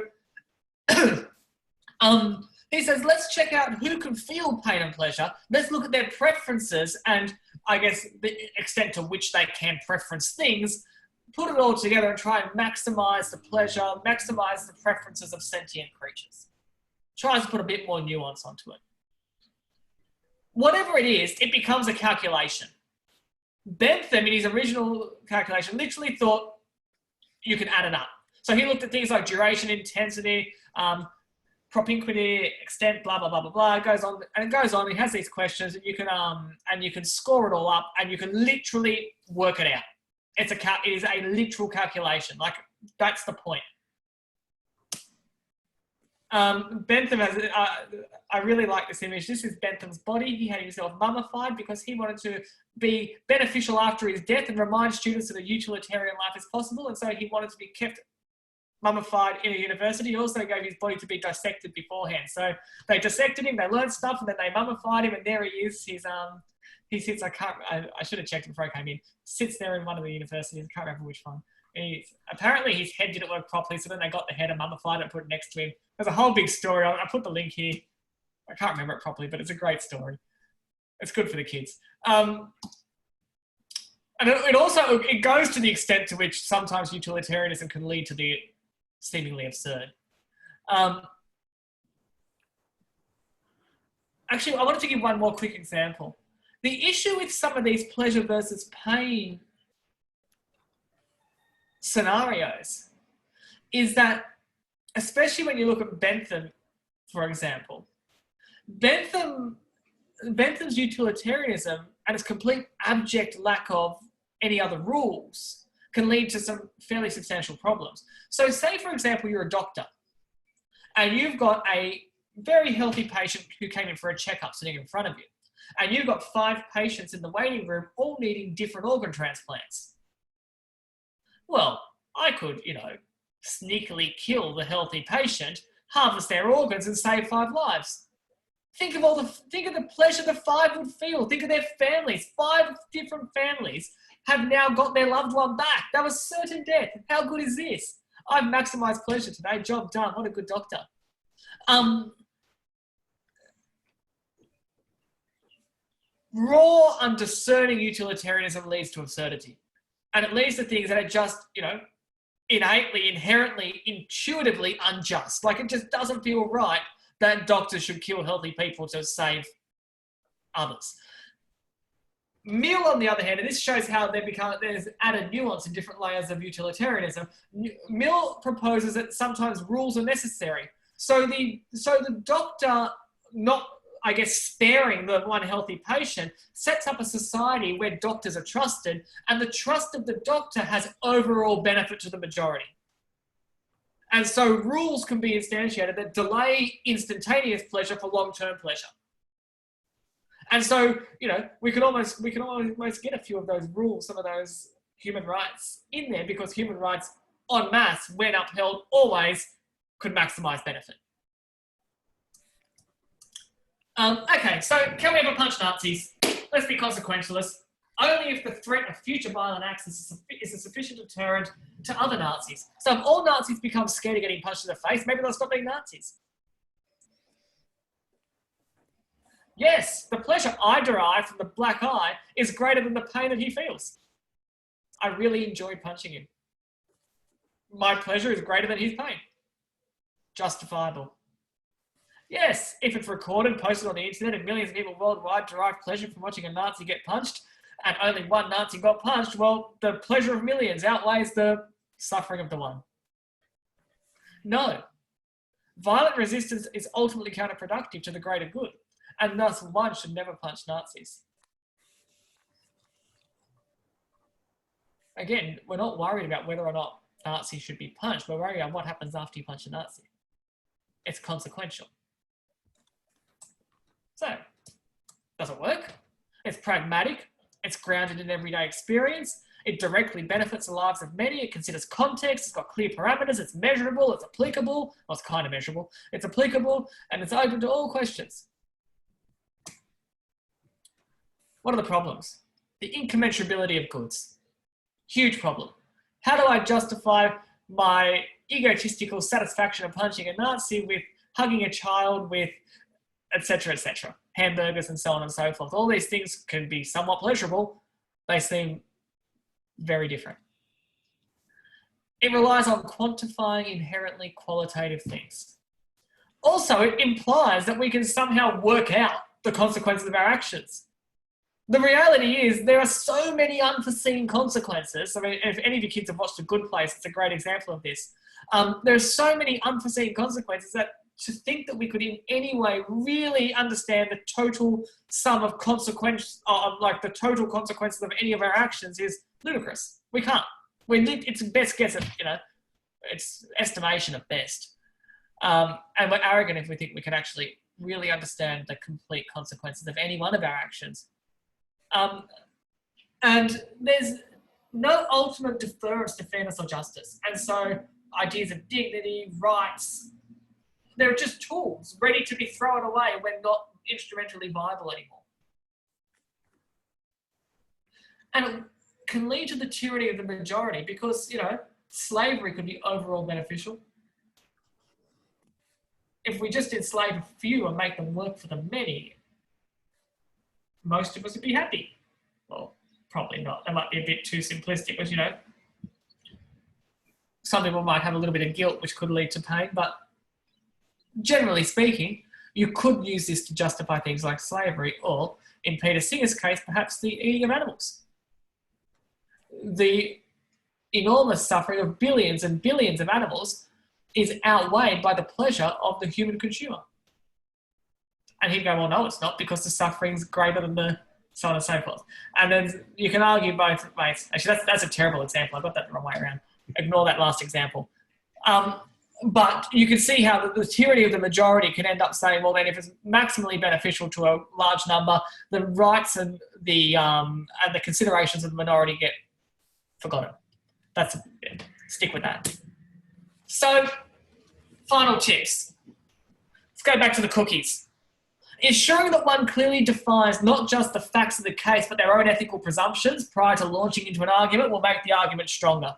he says, let's check out who can feel pain and pleasure. Let's look at their preferences and I guess the extent to which they can preference things, put it all together and try and maximize the pleasure, maximize the preferences of sentient creatures. Tries to put a bit more nuance onto it. Whatever it is, it becomes a calculation. Bentham, in his original calculation, literally thought you can add it up. So he looked at things like duration, intensity, propinquity, extent, blah, blah, blah, blah, blah. It goes on, and it goes on. He has these questions, and you can score it all up, and you can literally work it out. It is a literal calculation. Like, that's the point. Bentham has, I really like this image. This is Bentham's body. He had himself mummified because he wanted to be beneficial after his death and remind students that a utilitarian life is possible. And so he wanted to be kept mummified in a university. He also gave his body to be dissected beforehand. So they dissected him, they learned stuff, and then they mummified him, and there he is. He sits, I should have checked before I came in, sits there in one of the universities, I can't remember which one. Apparently his head didn't work properly, so then they got the head and mummified it and put it next to him. There's a whole big story. I put the link here. I can't remember it properly, but it's a great story. It's good for the kids. And it goes to the extent to which sometimes utilitarianism can lead to the seemingly absurd. Actually, I wanted to give one more quick example. The issue with some of these pleasure versus pain scenarios is that, especially when you look at Bentham, for example, Bentham's utilitarianism and its complete abject lack of any other rules can lead to some fairly substantial problems. So say, for example, you're a doctor and you've got a very healthy patient who came in for a checkup sitting in front of you, and you've got 5 patients in the waiting room all needing different organ transplants. Well, I could, sneakily kill the healthy patient, harvest their organs and save 5 lives. Think of the pleasure the 5 would feel. Think of their families. 5 different families have now got their loved one back. That was certain death. How good is this? I've maximized pleasure today. Job done. What a good doctor. Raw, undiscerning utilitarianism leads to absurdity. And it leads to things that are just, innately, inherently, intuitively unjust. Like, it just doesn't feel right that doctors should kill healthy people to save others. Mill, on the other hand, and this shows how there's added nuance in different layers of utilitarianism. Mill proposes that sometimes rules are necessary. So the doctor, not, I guess, sparing the one healthy patient, sets up a society where doctors are trusted, and the trust of the doctor has overall benefit to the majority. And so rules can be instantiated that delay instantaneous pleasure for long-term pleasure. And so, we can almost get a few of those rules, some of those human rights in there, because human rights en masse, when upheld, always could maximize benefit. Okay, so can we ever punch Nazis? Let's be consequentialists. Only if the threat of future violent acts is a sufficient deterrent to other Nazis. So if all Nazis become scared of getting punched in the face, maybe they'll stop being Nazis. Yes, the pleasure I derive from the black eye is greater than the pain that he feels. I really enjoyed punching him. My pleasure is greater than his pain. Justifiable. Yes, if it's recorded, posted on the internet, and millions of people worldwide derive pleasure from watching a Nazi get punched, and only one Nazi got punched, well, the pleasure of millions outweighs the suffering of the one. No. Violent resistance is ultimately counterproductive to the greater good, and thus one should never punch Nazis. Again, we're not worried about whether or not Nazis should be punched. We're worried about what happens after you punch a Nazi. It's consequential. So, does it work? It's pragmatic. It's grounded in everyday experience. It directly benefits the lives of many. It considers context. It's got clear parameters. It's measurable. It's applicable. Well, it's kind of measurable. It's applicable, and it's open to all questions. What are the problems? The incommensurability of goods. Huge problem. How do I justify my egotistical satisfaction of punching a Nazi with hugging a child with etc., hamburgers and so on and so forth? All these things can be somewhat pleasurable. They seem very different. It relies on quantifying inherently qualitative things. Also, it implies that we can somehow work out the consequences of our actions. The reality is there are so many unforeseen consequences. I mean, if any of your kids have watched A Good Place, it's a great example of this. There are so many unforeseen consequences that to think that we could in any way really understand the total sum of consequences, like the total consequences of any of our actions is ludicrous. We can't. It's best guess, it's estimation at best. And we're arrogant if we think we can actually really understand the complete consequences of any one of our actions. And there's no ultimate deference to fairness or justice. And so ideas of dignity, rights, they're just tools ready to be thrown away when not instrumentally viable anymore. And it can lead to the tyranny of the majority because, slavery could be overall beneficial. If we just enslave a few and make them work for the many, most of us would be happy. Well, probably not. That might be a bit too simplistic, but some people might have a little bit of guilt, which could lead to pain, but generally speaking, you could use this to justify things like slavery, or in Peter Singer's case, perhaps the eating of animals. The enormous suffering of billions and billions of animals is outweighed by the pleasure of the human consumer. And he'd go, well, no, it's not, because the suffering's greater than the so on and so forth. And then you can argue both ways. Actually, that's a terrible example. I got that the wrong way around. Ignore that last example. But you can see how the tyranny of the majority can end up saying, well, then if it's maximally beneficial to a large number, the rights and the considerations of the minority get forgotten. Stick with that. So, final tips. Let's go back to the cookies. Ensuring that one clearly defines not just the facts of the case, but their own ethical presumptions prior to launching into an argument will make the argument stronger.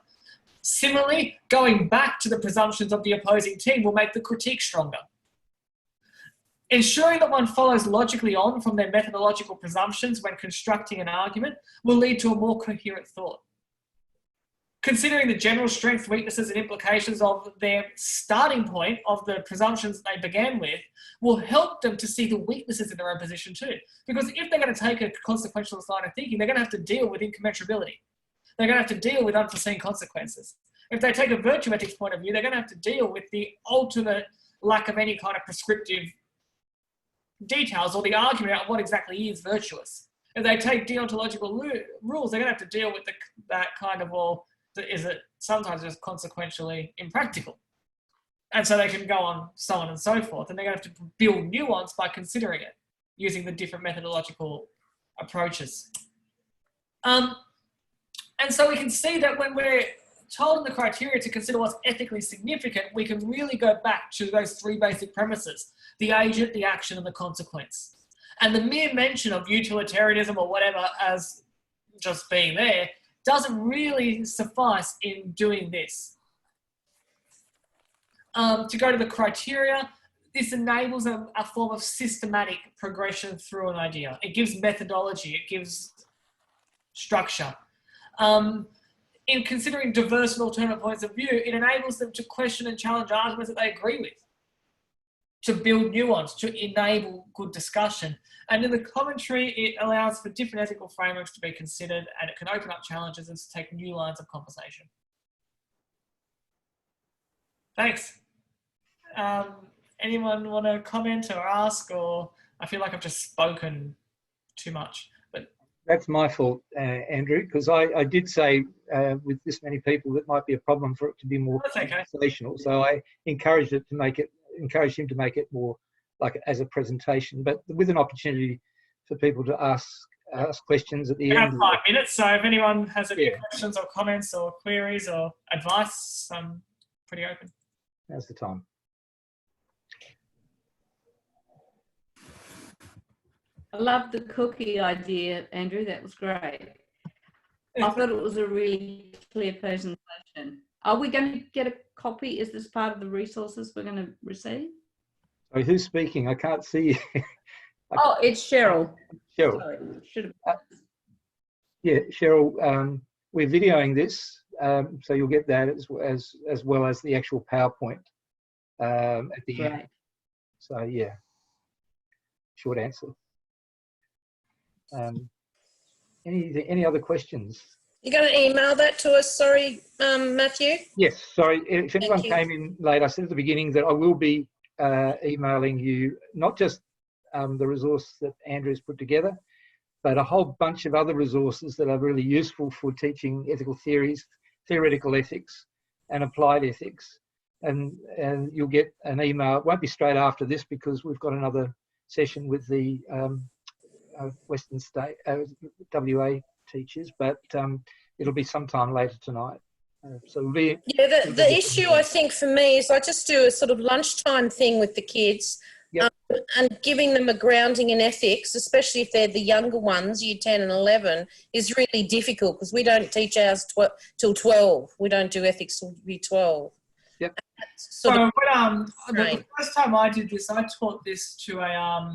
Similarly, going back to the presumptions of the opposing team will make the critique stronger. Ensuring that one follows logically on from their methodological presumptions when constructing an argument will lead to a more coherent thought. Considering the general strengths, weaknesses, and implications of their starting point of the presumptions they began with will help them to see the weaknesses in their own position too. Because if they're going to take a consequentialist line of thinking, they're going to have to deal with incommensurability. They're going to have to deal with unforeseen consequences. If they take a virtue ethics point of view, they're going to have to deal with the ultimate lack of any kind of prescriptive details or the argument about what exactly is virtuous. If they take deontological rules, they're going to have to deal with that kind of, well, is it sometimes just consequentially impractical? And so they can go on, so on and so forth. And they're going to have to build nuance by considering it, using the different methodological approaches. And so we can see that when we're told in the criteria to consider what's ethically significant, we can really go back to those three basic premises: the agent, the action, and the consequence. And the mere mention of utilitarianism or whatever as just being there doesn't really suffice in doing this. To go to the criteria, this enables a form of systematic progression through an idea. It gives methodology, it gives structure. In considering diverse and alternate points of view, it enables them to question and challenge arguments that they agree with, to build nuance, to enable good discussion. And in the commentary, it allows for different ethical frameworks to be considered, and it can open up challenges and to take new lines of conversation. Thanks. Anyone want to comment or ask, or I feel like I've just spoken too much? But that's my fault, Andrew, because I did say with this many people that might be a problem for it to be more conversational. So I encouraged him to make it more like as a presentation, but with an opportunity for people to ask questions at the end. We have 5 minutes, so if anyone has any questions or comments or queries or advice, I'm pretty open. Now's the time. I love the cookie idea, Andrew. That was great. I thought it was a really clear presentation. Are we going to get a copy? Is this part of the resources we're going to receive? So who's speaking? I can't see you. Oh, it's Cheryl. Cheryl. Sorry, should have. Yeah, Cheryl, we're videoing this, so you'll get that as well as the actual PowerPoint at the end. So yeah, short answer. Any other questions? You're going to email that to us, sorry, Matthew? Yes, sorry. If anyone came in late, I said at the beginning that I will be emailing you not just the resource that Andrew's put together, but a whole bunch of other resources that are really useful for teaching ethical theories, theoretical ethics, and applied ethics. And you'll get an email. It won't be straight after this because we've got another session with the Western State WA teachers, but it'll be sometime later tonight. So it'll be, yeah, the issue I think for me is I just do a sort of lunchtime thing with the kids. Yep. And giving them a grounding in ethics, especially if they're the younger ones, year 10 and 11, is really difficult because we don't teach ours till 12. We don't do ethics till year 12. Yep. So the first time I did this, I taught this to a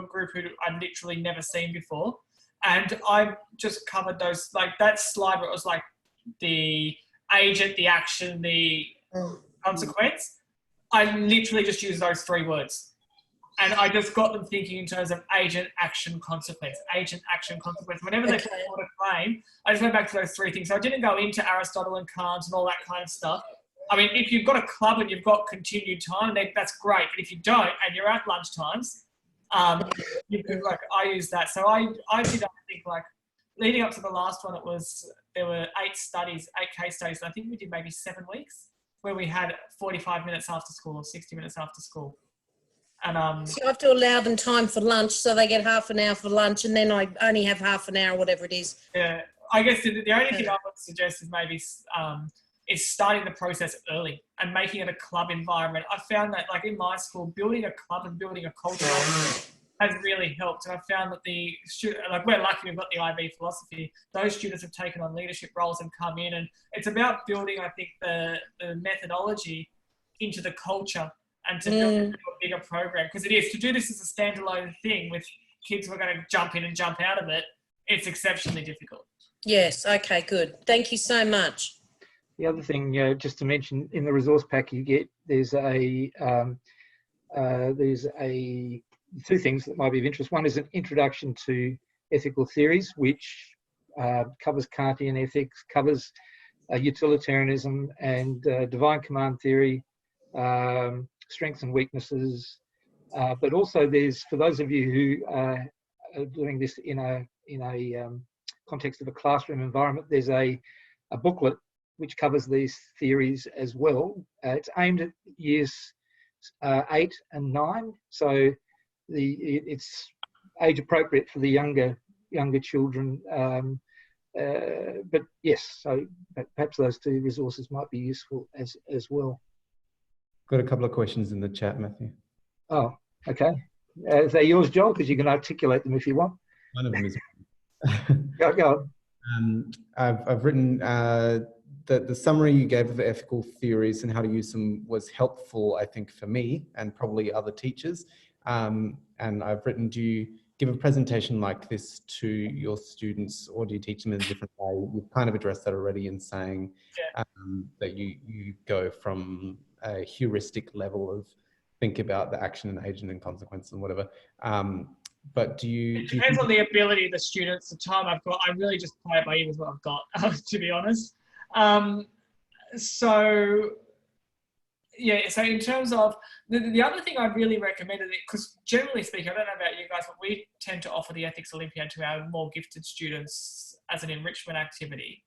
group who I'd literally never seen before, and I just covered those, like that slide where it was like the agent, the action, the consequence. I literally just used those 3 words. And I just got them thinking in terms of agent, action, consequence. Agent, action, consequence. Whenever they put forward a claim, I just went back to those 3 things. So I didn't go into Aristotle and Kant and all that kind of stuff. I mean, if you've got a club and you've got continued time, then that's great. But if you don't and you're at lunchtimes, you could, like, I use that. So I did, I think, like, leading up to the last one, there were 8 case studies. And I think we did maybe 7 weeks where we had 45 minutes after school or 60 minutes after school. And so I have to allow them time for lunch, so they get half an hour for lunch, and then I only have half an hour, whatever it is. Yeah, I guess the only thing I would suggest is maybe is starting the process early and making it a club environment. I found that, like, in my school, building a club and building a culture has really helped. And I found that the student, like, we're lucky we've got the IB philosophy. Those students have taken on leadership roles and come in, and it's about building, I think, the methodology into the culture. And to build into a bigger program, because it is, to do this as a standalone thing with kids who are going to jump in and jump out of it, it's exceptionally difficult. Yes, okay, good. Thank you so much. The other thing, just to mention, in the resource pack you get, there's 2 things that might be of interest. One is an introduction to ethical theories, which covers Kantian ethics, covers utilitarianism and divine command theory, strengths and weaknesses, but also there's, for those of you who are doing this in a context of a classroom environment, there's a booklet which covers these theories as well. It's aimed at years 8 and 9, so it's age appropriate for the younger children. But yes, so perhaps those 2 resources might be useful as well. Got a couple of questions in the chat, Matthew. Oh, okay. Is that yours, Joel? Because you can articulate them if you want. One of them is. Go on. I've written the summary you gave of ethical theories and how to use them was helpful, I think, for me and probably other teachers. And I've written, do you give a presentation like this to your students, or do you teach them in a different way? You've kind of addressed that already in saying that you go from a heuristic level of think about the action and agent and consequence and whatever. But do you... It depends on the ability of the students, the time I've got. I really just play it by ear with what I've got, to be honest. So in terms of, the other thing I'd really recommend, because generally speaking, I don't know about you guys, but we tend to offer the Ethics Olympiad to our more gifted students as an enrichment activity.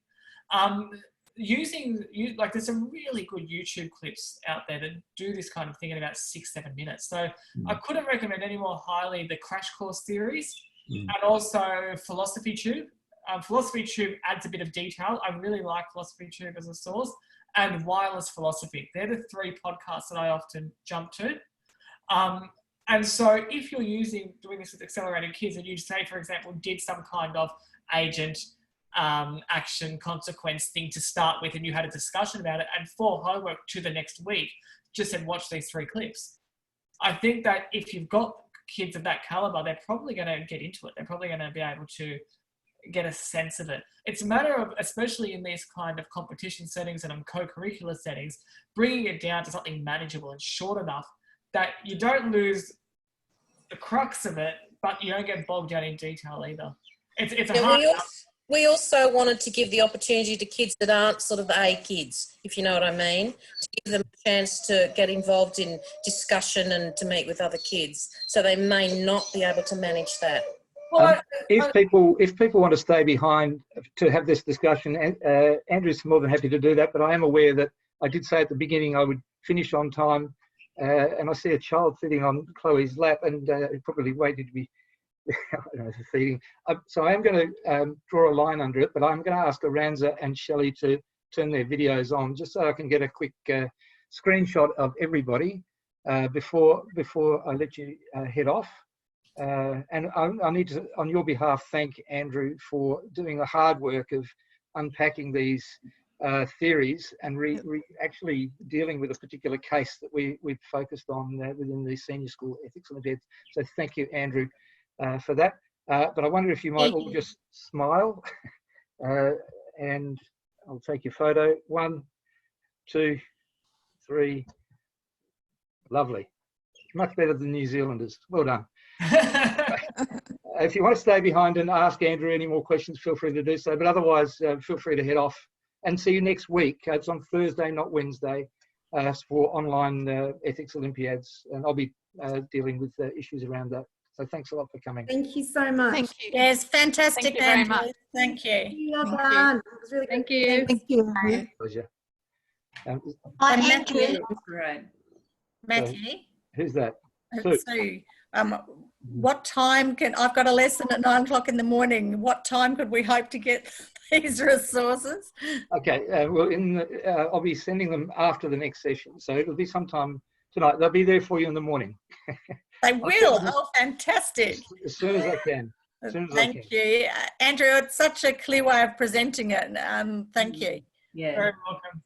Like, there's some really good YouTube clips out there that do this kind of thing in about 6-7 minutes. So I couldn't recommend any more highly the Crash Course theories and also Philosophy Tube. Philosophy Tube adds a bit of detail. I really like Philosophy Tube as a source, and Wireless Philosophy. They're the 3 podcasts that I often jump to. And so if you're doing this with accelerated kids and you say, for example, did some kind of agent action consequence thing to start with and you had a discussion about it, and for homework to the next week, just said, watch these 3 clips. I think that if you've got kids of that caliber, they're probably going to get into it. They're probably going to be able to get a sense of it. It's a matter of, especially in these kind of competition settings and co-curricular settings, bringing it down to something manageable and short enough that you don't lose the crux of it, but you don't get bogged down in detail either. It's a hard. We also wanted to give the opportunity to kids that aren't sort of A kids, if you know what I mean, to give them a chance to get involved in discussion and to meet with other kids. So they may not be able to manage that. If people want to stay behind to have this discussion, Andrew's more than happy to do that, but I am aware that I did say at the beginning I would finish on time, and I see a child sitting on Chloe's lap and probably waiting to be feeding. So I am going to draw a line under it, but I'm going to ask Aranza and Shelley to turn their videos on just so I can get a quick screenshot of everybody before I let you head off. And I need to, on your behalf, thank Andrew for doing the hard work of unpacking these theories and actually dealing with a particular case that we've focused on within the senior school ethics Olympiads. So thank you, Andrew, for that. But I wonder if you might all just smile and I'll take your photo. 1, 2, 3. Lovely. Much better than New Zealanders. Well done. If you want to stay behind and ask Andrew any more questions, feel free to do so. But otherwise, feel free to head off and see you next week. It's on Thursday, not Wednesday, for online Ethics Olympiads. And I'll be dealing with issues around that. So thanks a lot for coming. Thank you so much. Thank you. Yes, fantastic. Thank you very much. Thank you. Well Thank done. It was really Thank good. you. Thank you. Pleasure. Hi, Matthew. Great. Matthew. Who's that? Sue. What time I've got a lesson at 9 o'clock in the morning. What time could we hope to get these resources? Okay, well, I'll be sending them after the next session. So it'll be sometime tonight. They'll be there for you in the morning. They will. Oh, fantastic. As soon as I can. Thank you. Andrew, it's such a clear way of presenting it. Thank you. Yeah. Very welcome.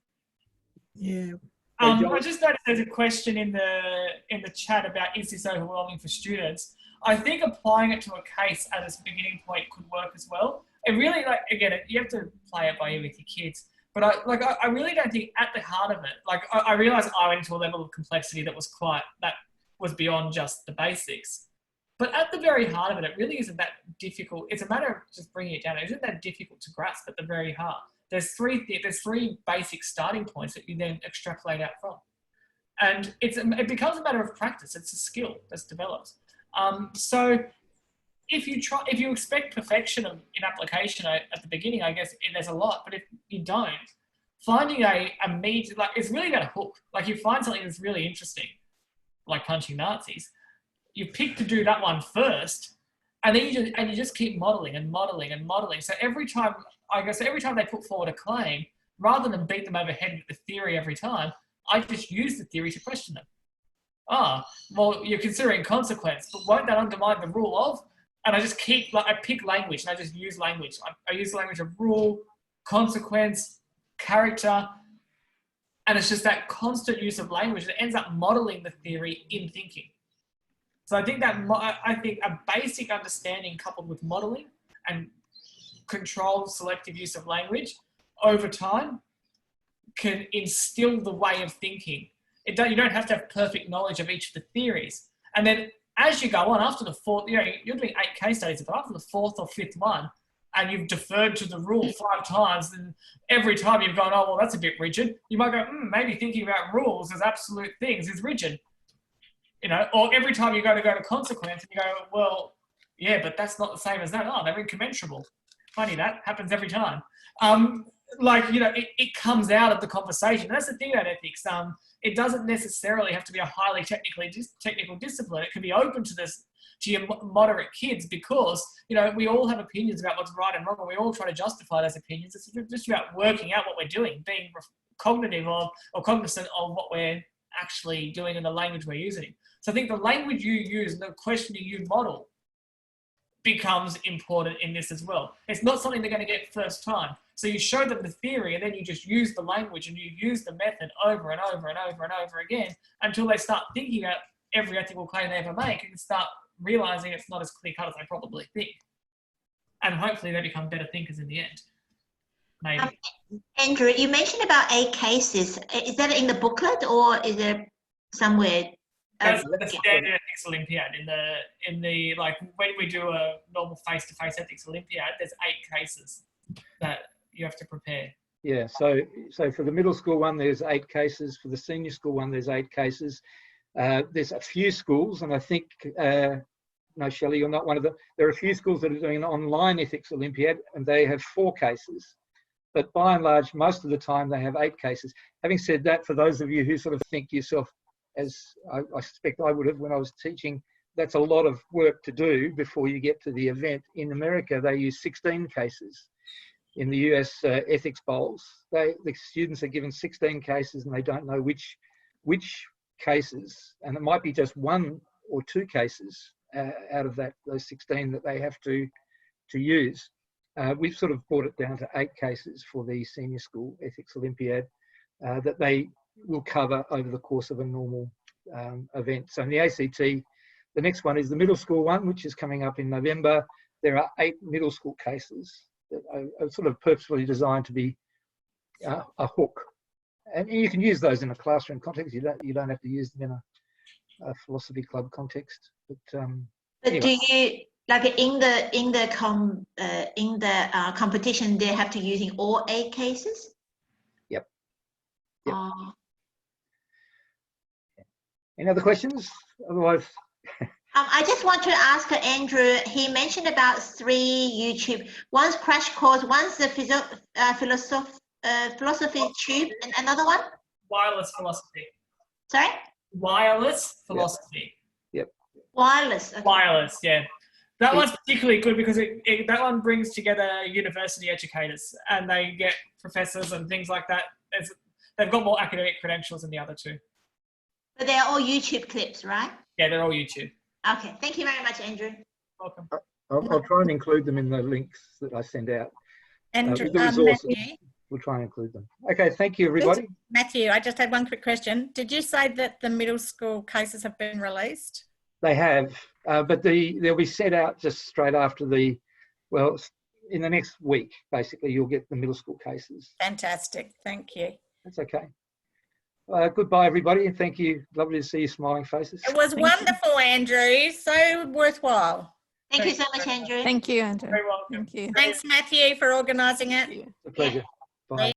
Yeah. I just noticed there's a question in the chat about, is this overwhelming for students? I think applying it to a case at its beginning point could work as well. It really, again, you have to play it by ear with your kids. But I really don't think at the heart of it, I realised I went into a level of complexity that was beyond just the basics. But at the very heart of it, it really isn't that difficult. It's a matter of just bringing it down. It isn't that difficult to grasp at the very heart. There's three basic starting points that you then extrapolate out from. And it becomes a matter of practice. It's a skill that's developed. So if you expect perfection in application at the beginning, I guess there's a lot, but if you don't, finding a meat, it's really about a hook. You find something that's really interesting, like punching Nazis, you pick to do that one first, and then you just keep modeling and modeling and modeling. So every time they put forward a claim, rather than beat them over the head with the theory every time, I just use the theory to question them. Well, you're considering consequence, but won't that undermine the rule of? And I just I pick language and I just use language. I use the language of rule, consequence, character, and it's just that constant use of language that ends up modeling the theory in thinking. So I think a basic understanding coupled with modeling and controlled selective use of language over time can instill the way of thinking. You don't have to have perfect knowledge of each of the theories. And then as you go on, after the fourth, you're doing 8 case studies, but after the 4th or 5th one, and you've deferred to the rule 5 times, then every time you've gone, oh, well, that's a bit rigid, you might go, maybe thinking about rules as absolute things is rigid. Or every time you go to consequence and you go, well, yeah, but that's not the same as that. Oh, they're incommensurable. Funny, that happens every time. It comes out of the conversation. And that's the thing about ethics. It doesn't necessarily have to be a highly technical discipline. It can be open to your moderate kids because, we all have opinions about what's right and wrong, and we all try to justify those opinions. It's just about working out what we're doing, being cognitive of or cognizant of what we're actually doing in the language we're using. So I think the language you use and the questioning you model becomes important in this as well. It's not something they're going to get first time. So you show them the theory and then you just use the language and you use the method over and over and over and over again until they start thinking about every ethical claim they ever make and start realizing it's not as clear cut as they probably think. And hopefully they become better thinkers in the end. Maybe. Andrew, you mentioned about 8 cases. Is that in the booklet or is it somewhere? That's the standard ethics Olympiad. In the like when we do a normal face-to-face ethics Olympiad, there's 8 cases that you have to prepare. Yeah, so for the middle school one, there's 8 cases. For the senior school one, there's 8 cases. There's a few schools, and I think, no, Shelley, you're not one of them. There are a few schools that are doing an online ethics Olympiad, and they have 4 cases. But by and large, most of the time, they have 8 cases. Having said that, for those of you who sort of think yourself, as I suspect I would have when I was teaching, that's a lot of work to do before you get to the event. In America, they use 16 cases. In the US ethics bowls, the students are given 16 cases and they don't know which cases, and it might be just 1 or 2 cases out of those 16 that they have to use. We've sort of brought it down to 8 cases for the senior school ethics Olympiad that they will cover over the course of a normal event. So in the ACT, the next one is the middle school one, which is coming up in November. There are 8 middle school cases that are sort of purposefully designed to be a hook. And you can use those in a classroom context. You don't have to use them in a philosophy club context. But anyway. Do you, like in the competition, they have to using all 8 cases? Yep. Any other questions? Otherwise. I just want to ask Andrew, he mentioned about 3 YouTube. One's Crash Course, one's the philosophy tube, and another one? Wireless philosophy. Sorry? Wireless philosophy. Yep. Wireless. Okay. Wireless, yeah. That one's particularly good because that one brings together university educators and they get professors and things like that. They've got more academic credentials than the other 2. But they're all YouTube clips, right? Yeah, they're all YouTube. Okay, thank you very much, Andrew. Welcome. I'll try and include them in the links that I send out. Andrew, the resources, Matthew, we'll try and include them. Okay, thank you, everybody. Matthew, I just had one quick question. Did you say that the middle school cases have been released? They have, but they'll be set out just straight after in the next week, basically, you'll get the middle school cases. Fantastic, thank you. That's okay. Goodbye, everybody, and thank you. Lovely to see your smiling faces. It was wonderful, Andrew. So worthwhile. Thank you so much, Andrew. Thank you, Andrew. Very welcome. Thank you. Thanks, Matthew, for organising it. It's a pleasure. Bye.